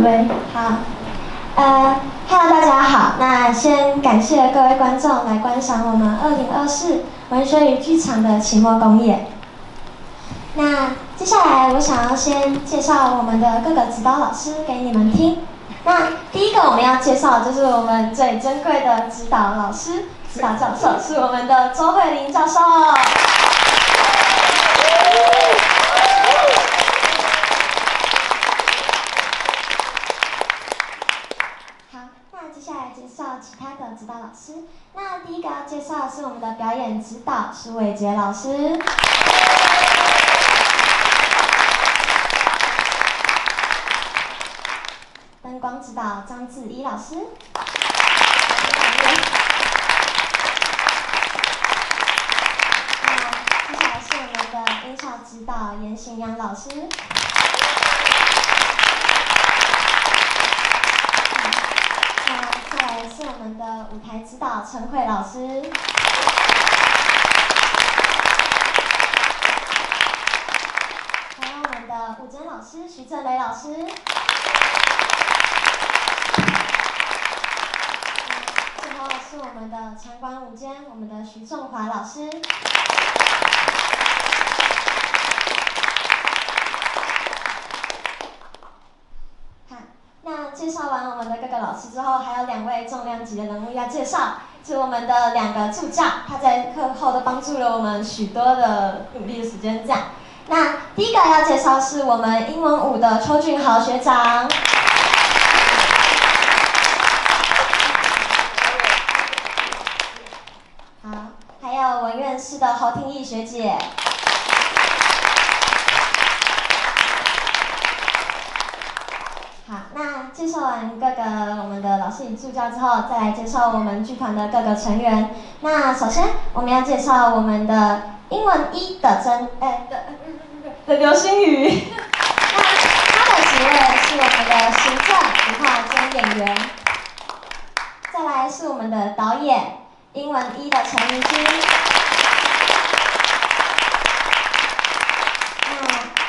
G: 喂，好，Hello， 大家好。那先感谢各位观众来观赏我们2024文学与剧场的期末公演。那接下来我想要先介绍我们的各个指导老师给你们听。那第一个我们要介绍的就是我们最珍贵的指导老师、指导教授，是我们的周慧玲教授。接下来介绍其他的指导老师。那第一个要介绍的是我们的表演指导，是伟杰老师。灯光指导张子怡老师。那接下来是我们的音效指导严行阳老师。再来是我们的舞台指导陈慧老师，还有我们的舞监老师徐正雷老师，最后是我们的场馆舞监，我们的徐仲华老师。那介绍完我们的各个老师之后，还有2位重量级的人物要介绍，是我们的2个助教，他在课后都帮助了我们许多的努力的时间。这样，那第一个要介绍是我们英文舞的邱俊豪学长，好，还有文院士的侯廷义学姐。好，那介绍完各个我们的老师与助教之后，再来介绍我们剧团的各个成员。那首先我们要介绍我们的英文1的刘星宇，那他的职位是我们的行政、舞蹈兼演员。再来是我们的导演，英文1的陈怡君。那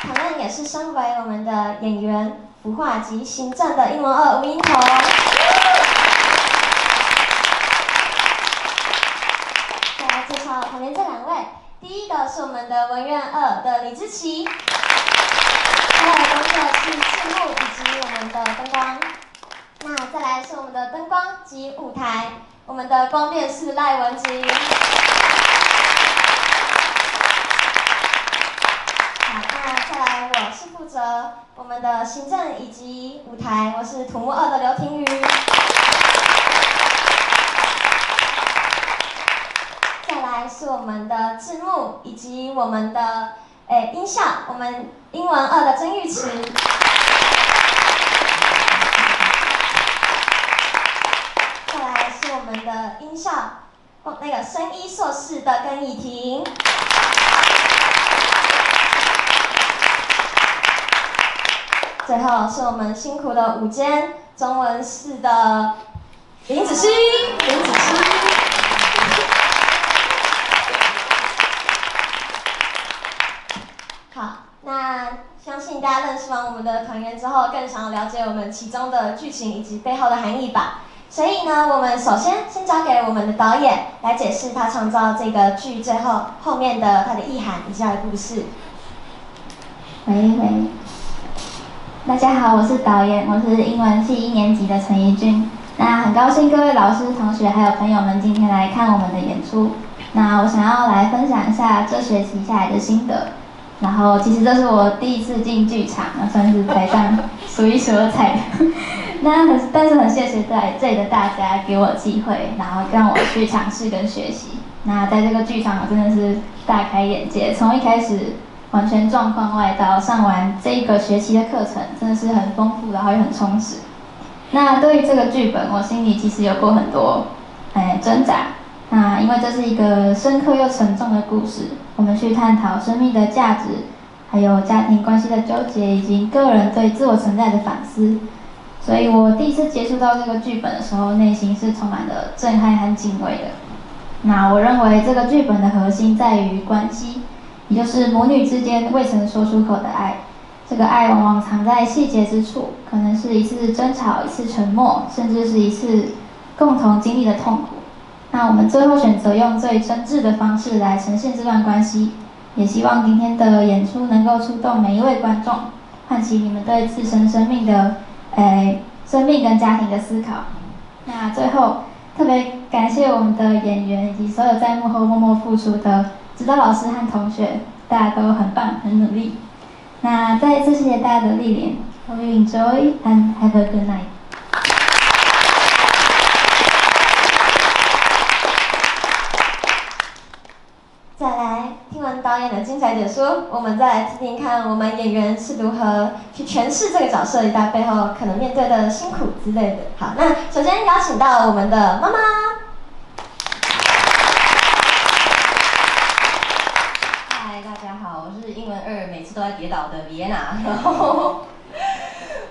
G: 同样也是身为我们的演员。服化及行政的英文2吴英彤，再来介绍旁边这2位，第一个是我们的文院2的李之琪，再来的是字幕以及我们的灯光，那再来是我们的灯光及舞台，我们的光电是赖文吉。好，那再来我是负责我们的行政以及舞台，我是土木2的刘庭瑜。我们的字幕以及我们的音效，我们英文2的曾玉池。再来是我们的音效，那个声医硕士的跟以婷。最后是我们辛苦的5间中文系的林子熙。好，那相信大家认识完我们的团员之后，更想要了解我们其中的剧情以及背后的含义吧。所以呢，我们首先交给我们的导演来解释他创造这个剧后面的它的意涵以及它的故事。
H: 喂，大家好，我是导演，我是英文系1年级的陈怡君。那很高兴各位老师、同学还有朋友们今天来看我们的演出。那我想要来分享一下这学期下来的心得。然后其实这是我第一次进剧场，算是台上数一数二菜的。但是很谢谢在这里的大家给我机会，然后让我去尝试跟学习。那在这个剧场，我真的是大开眼界，从一开始完全状况外到上完这一个学期的课程，真的是很丰富，然后也很充实。那对于这个剧本，我心里其实有过很多挣扎。那因为这是一个深刻又沉重的故事，我们去探讨生命的价值，还有家庭关系的纠结，以及个人对自我存在的反思。所以我第一次接触到这个剧本的时候，内心是充满了震撼和敬畏的。那我认为这个剧本的核心在于关系，也就是母女之间未曾说出口的爱。这个爱往往藏在细节之处，可能是一次争吵、一次沉默，甚至是一次共同经历的痛苦。那我们最后选择用最真挚的方式来呈现这段关系，也希望今天的演出能够触动每一位观众，唤起你们对自身生命跟家庭的思考。那最后特别感谢我们的演员以及所有在幕后默默付出的指导老师和同学，大家都很棒，很努力。那再一次谢谢大家的莅临。Hope you enjoy and have a good night.
G: 再来听完导演的精彩解说，我们再来听听看我们演员是如何去诠释这个角色以及他背后可能面对的辛苦之类的。好，那首先邀请到我们的妈妈。
I: 嗨，大家好，我是英文2每次都在跌倒的维也纳。然后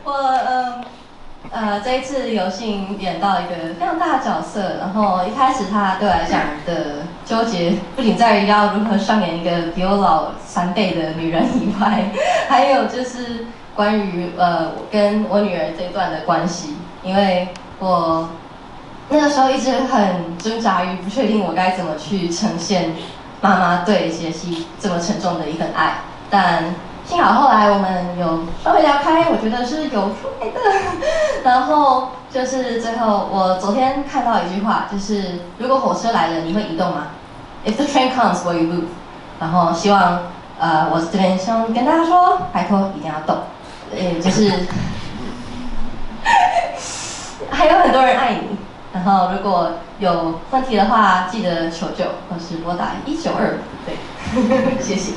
I: 我这一次有幸演到一个非常大的角色，然后一开始他对我来讲的纠结不仅在于要如何上演一个比我老3倍的女人以外，还有就是关于我跟我女儿这一段的关系，因为我那个时候一直很挣扎于不确定我该怎么去呈现妈妈对杰西这么沉重的一份爱，但幸好后来我们有稍微聊开，我觉得是有出来的。然后就是最后，我昨天看到一句话，就是如果火车来了，你会移动吗 ？If the train comes, will you move？ 然后希望我这边希望跟大家说，拜托一定要动，就是还有很多人爱你。然后如果有问题的话，记得求救或是拨打192。对，谢谢。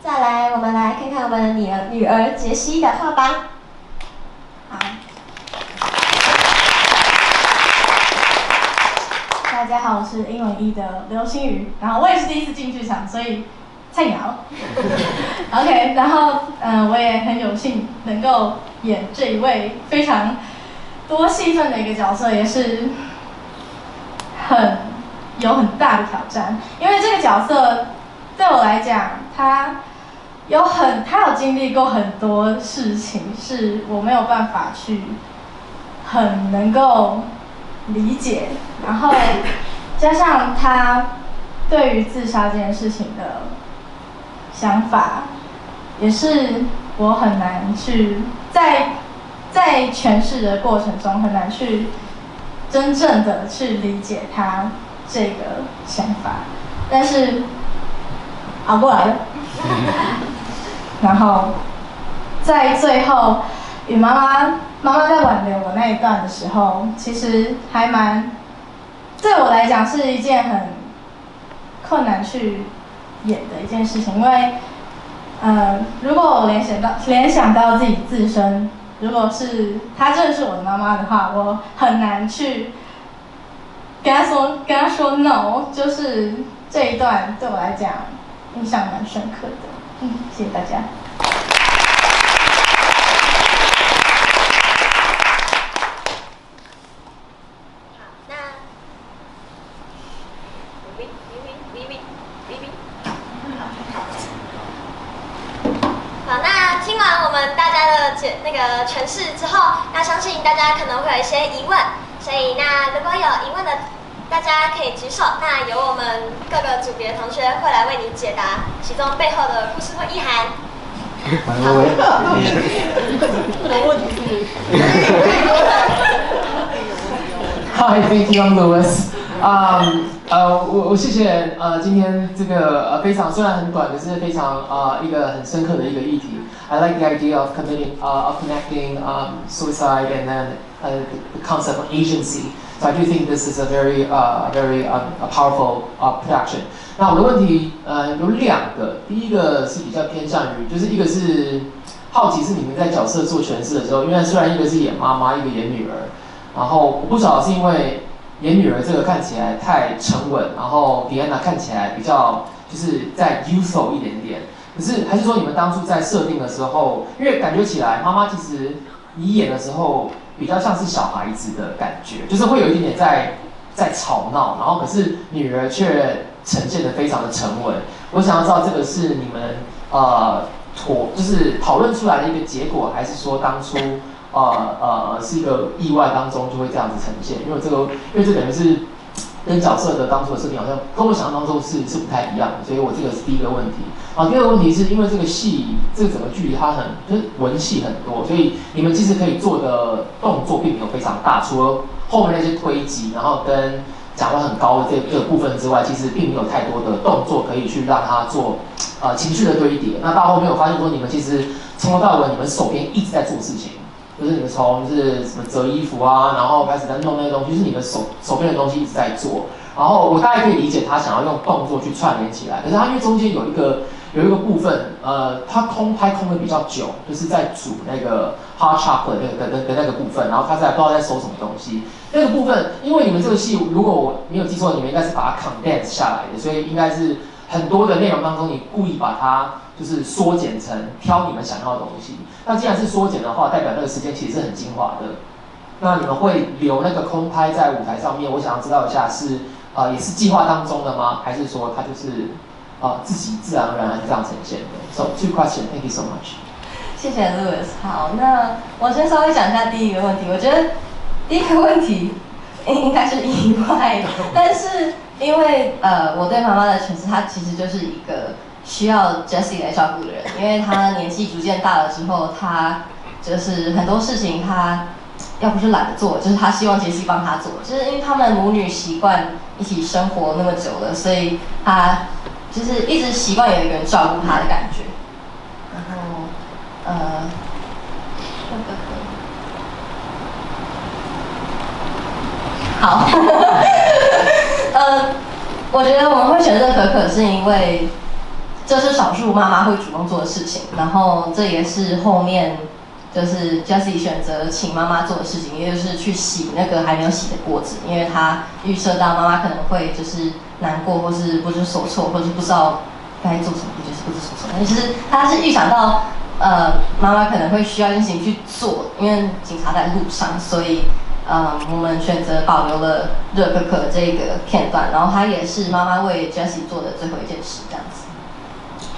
G: 再来，我们来看看我们的女儿杰西的话吧。
H: 好，大家好，我是英文1的刘星宇，然后我也是第一次进剧场，所以菜鸟。OK， 然后我也很有幸能够演这一位非常多戏份的一个角色，也是有很大的挑战，因为这个角色对我来讲，他有经历过很多事情，是我没有办法去很能够理解，然后加上他对于自杀这件事情的想法，也是我很难去在诠释的过程中很难去真正的去理解他这个想法，但是熬过来了。然后在最后
J: 与妈妈在挽留我那一段的时候，其实还对我来讲是一件很困难去演的一件事情，因为如果我联想到自己自身，如果是她真的是我的妈妈的话，我很难去跟她说 no， 就是这一段对我来讲印象蛮深刻的。谢谢大家。
F: 好，那听完我们大家的诠释之后，那相信大家可能会有一些疑问，所以那如果有疑问的，大家可以举手，那由我们各个组别的同学会来为你解答其中背后的故事或意涵。
K: Hi, thank you, I'm Louis. 我谢谢今天这个非常虽然很短，可是非常一个很深刻的一个议题。I like the idea of connecting suicide and then the concept of agency. So I do think this is a very powerful production. 那我的问题有两个，第一个是比较偏向于，就是一个是好奇是你们在角色做诠释的时候，因为虽然一个是演妈妈，一个演女儿，然后我不晓得是因为演女儿这个看起来太沉稳，然后迪安娜看起来比较就是在 youthful 一点点。可是还是说你们当初在设定的时候，因为感觉起来妈妈其实你演的时候比较像是小孩子的感觉，就是会有一点点在吵闹，然后可是女儿却呈现得非常的沉稳。我想要知道这个是你们就是讨论出来的一个结果，还是说当初是一个意外当中就会这样子呈现？因为这等于是跟角色的当初的设定好像跟我想象当中是不太一样的，所以我这个是第一个问题。第二个问题是因为这个戏这个整个剧里它就是文戏很多，所以你们其实可以做的动作并没有非常大，除了后面那些推挤，然后跟讲话很高的这个部分之外，其实并没有太多的动作可以去让它做情绪的堆叠。那到后面我发现说你们其实从头到尾你们手边一直在做事情。就是你们从就是什么折衣服啊，然后开始在弄那些东西，就是你们手边的东西一直在做。然后我大概可以理解他想要用动作去串联起来，可是他因为中间有一个部分，他空的比较久，就是在煮那个 hot chocolate 那个部分，然后他不知道在收什么东西。那个部分，因为你们这个戏如果我没有记错，你们应该是把它 condense 下来的，所以应该是很多的内容当中，你故意把它就是缩减成挑你们想要的东西。那既然是缩减的话，代表那个时间其实是很精华的。那你们会留那个空拍在舞台上面？我想要知道一下是也是计划当中的吗？还是说它就是自己自然而然这样呈现的 ？So two questions, thank you so much.
I: 谢谢 Louis。好，那我先稍微讲一下第一个问题。我觉得第一个问题应该是意外，但是因为我对妈妈的诠释，她其实就是一个需要 Jessie 来照顾的人，因为她年纪逐渐大了之后，她就是很多事情她要不是懒得做，就是她希望Jessie帮她做，就是因为他们母女习惯一起生活那么久了，所以她就是一直习惯有一个人照顾她的感觉。然后好，我觉得我们会选择可可是因为这是少数妈妈会主动做的事情，然后这也是后面就是 Jessie 选择请妈妈做的事情，也就是去洗那个还没有洗的锅子，因为她预设到妈妈可能会就是难过，或是不知所措，或是不知道该做什么，也就是不知所措。但是她是预想到妈妈可能会需要一件事情去做，因为警察在路上，所以我们选择保留了热可可这个片段，然后它也是妈妈为 Jessie 做的最后一件事，这样子。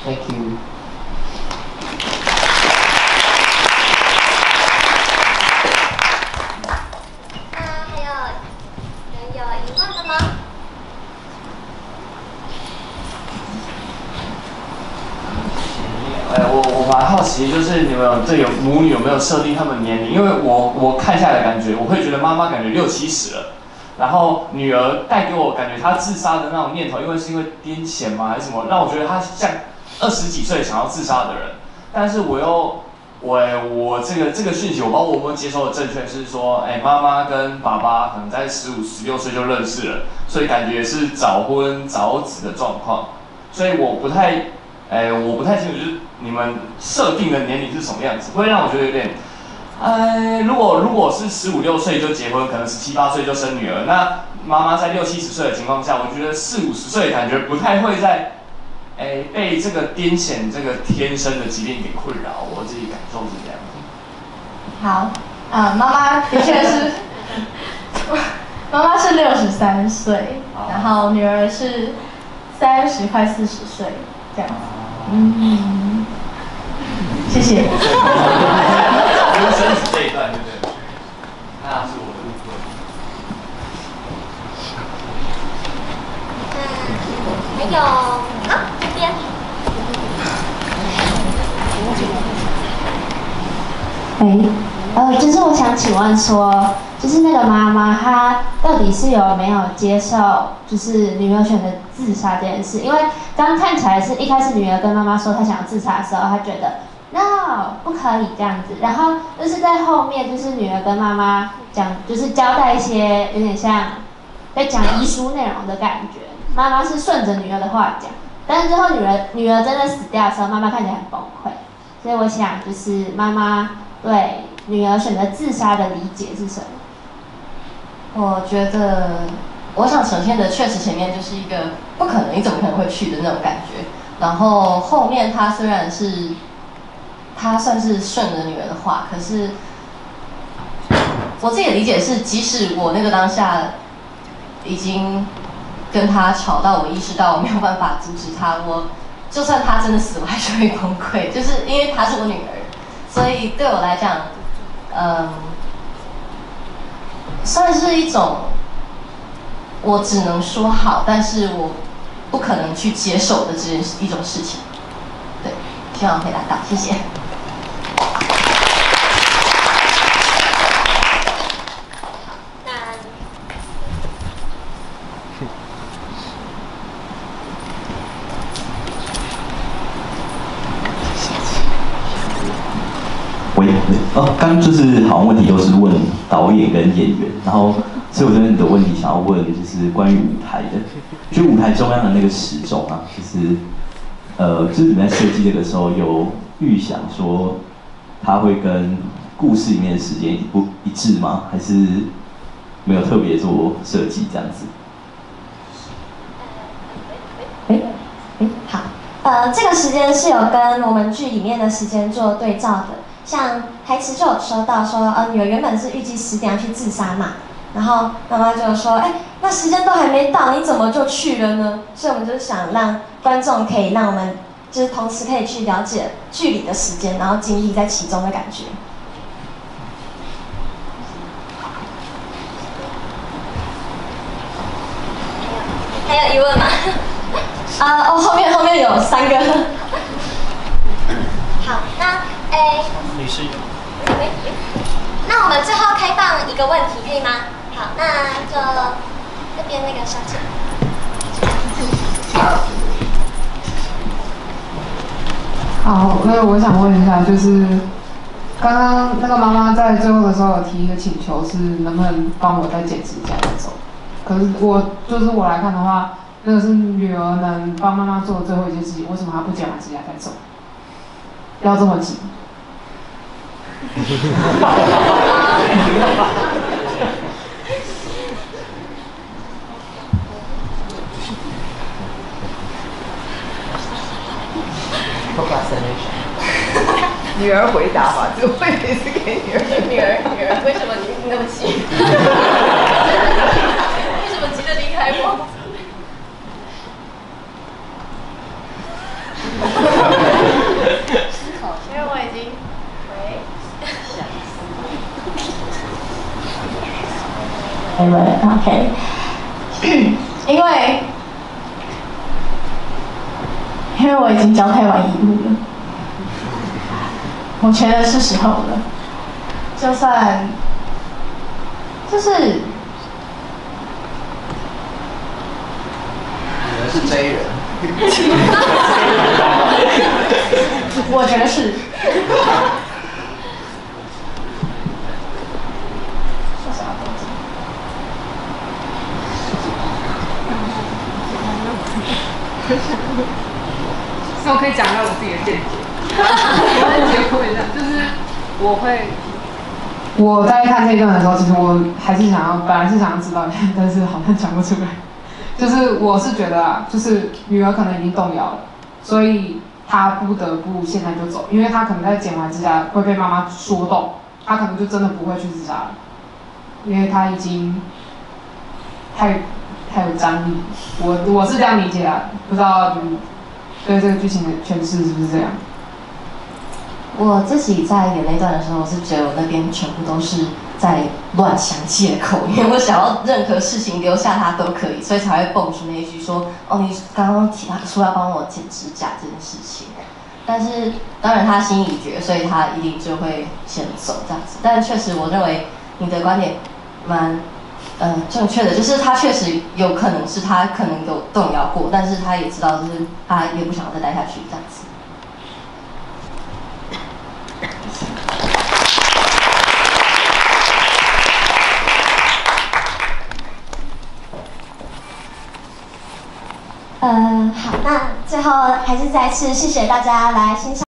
K: Thank you.
F: 还有人有疑问的吗？
L: 我蛮好奇，就是你们有母女有没有设定他们年龄？因为我看下来的感觉，我会觉得妈妈感觉60、70了，然后女儿带给我感觉她自杀的那种念头，因为癫痫吗还是什么，让我觉得她像20几岁想要自杀的人。但是我我这个讯息，我不知道我有没有接收的正确，是说，妈妈跟爸爸可能在15、16岁就认识了，所以感觉是早婚早子的状况，所以我不太清楚，就是你们设定的年龄是什么样子，会让我觉得有点，如果是15、16岁就结婚，可能17、18岁就生女儿，那妈妈在60、70岁的情况下，我觉得40、50岁感觉不太会在。被这个癫痫这个天生的疾病给困扰，我自己感受是这样子。
J: 好，妈妈的确是，妈妈是63岁，然后女儿是30快40岁这样子。谢谢。
L: 不是生死这一段，对不对？那是我的误会。
F: 还有这边。
H: 就是我想请问说，就是那个妈妈她到底是有没有接受，就是女儿选择自杀这件事？因为刚刚看起来是一开始女儿跟妈妈说她想要自杀的时候，她觉得 no 不可以这样子，然后就是在后面就是女儿跟妈妈讲，就是交代一些有点像在讲遗书内容的感觉，妈妈是顺着女儿的话讲，但是最后女儿真的死掉的时候，妈妈看起来很崩溃，所以我想就是妈妈对女儿选择自杀的理解是什么？
I: 我觉得，我想呈现的确实前面就是一个不可能，你怎么可能会去的那种感觉。然后后面他虽然是，他算是顺着女儿的话，可是我自己的理解是，即使我那个当下已经跟他吵到我意识到我没有办法阻止他，我就算他真的死，我还是会崩溃，就是因为她是我女儿，所以对我来讲，算是一种我只能说好，但是我不可能去接受的一种事情。对，希望回答到，谢谢。
M: 刚就是好像问题都是问导演跟演员，然后所以我这边的问题想要问就是关于舞台的，就舞台中央的那个时钟啊，就是就是你们在设计这个时候有预想说它会跟故事里面的时间一致吗？还是没有特别做设计这样子？
G: 好，这个时间是有跟我们剧里面的时间做对照的。像台词就有说到说，女儿原本是预计10点要去自杀嘛，然后妈妈就说，那时间都还没到，你怎么就去了呢？所以我们就是想让观众可以让我们就是同时可以去了解剧里的时间，然后经历在其中的感觉。
F: 还有疑问吗？
G: 后面有3个。
F: 好，那
D: 女士有。
F: 那我们最后开放一个问题，可以吗？好，那就那边那个小姐。
A: 好，那我想问一下，就是刚刚那个妈妈在最后的时候有提一个请求，是能不能帮我再剪指甲再走？可是我来看的话，那个是女儿能帮妈妈做的最后一件事情，为什么她不剪完指甲再走？要这么急？
N: 女儿回答吧，这个问题是给女儿。
E: 女儿，为什么你那么急？为什么急着离开我？
F: 因为我已经
J: OK， 因为我已经交太完遗物了，我觉得是时候了。就算就是
N: 女儿是 J 人，
J: 我觉得是。
A: 那我可以讲一下我自己的见解。我会结婚一下，就是我在看这一段的时候，其实我还是本来是想要知道，但是好像讲不出来。就是我是觉得啊，就是女儿可能已经动摇了，所以她不得不现在就走，因为她可能在剪完指甲会被妈妈说动，她可能就真的不会去自杀了，因为她已经太有张力。我是这样理解啊，不知道你对这个剧情的诠释是不是这样？
I: 我自己在演那段的时候，我是觉得我那边全部都是在乱想借口，因为我想要任何事情留下他都可以，所以才会蹦出那一句说：“哦，你刚刚说要帮我剪指甲这件事情。”但是当然他心已决，所以他一定就会先走这样子。但确实，我认为你的观点蛮正确的，就是他确实有可能是他可能有动摇过，但是他也知道就是他也不想再待下去这样子。
G: 好，那最后还是再次谢谢大家来欣赏。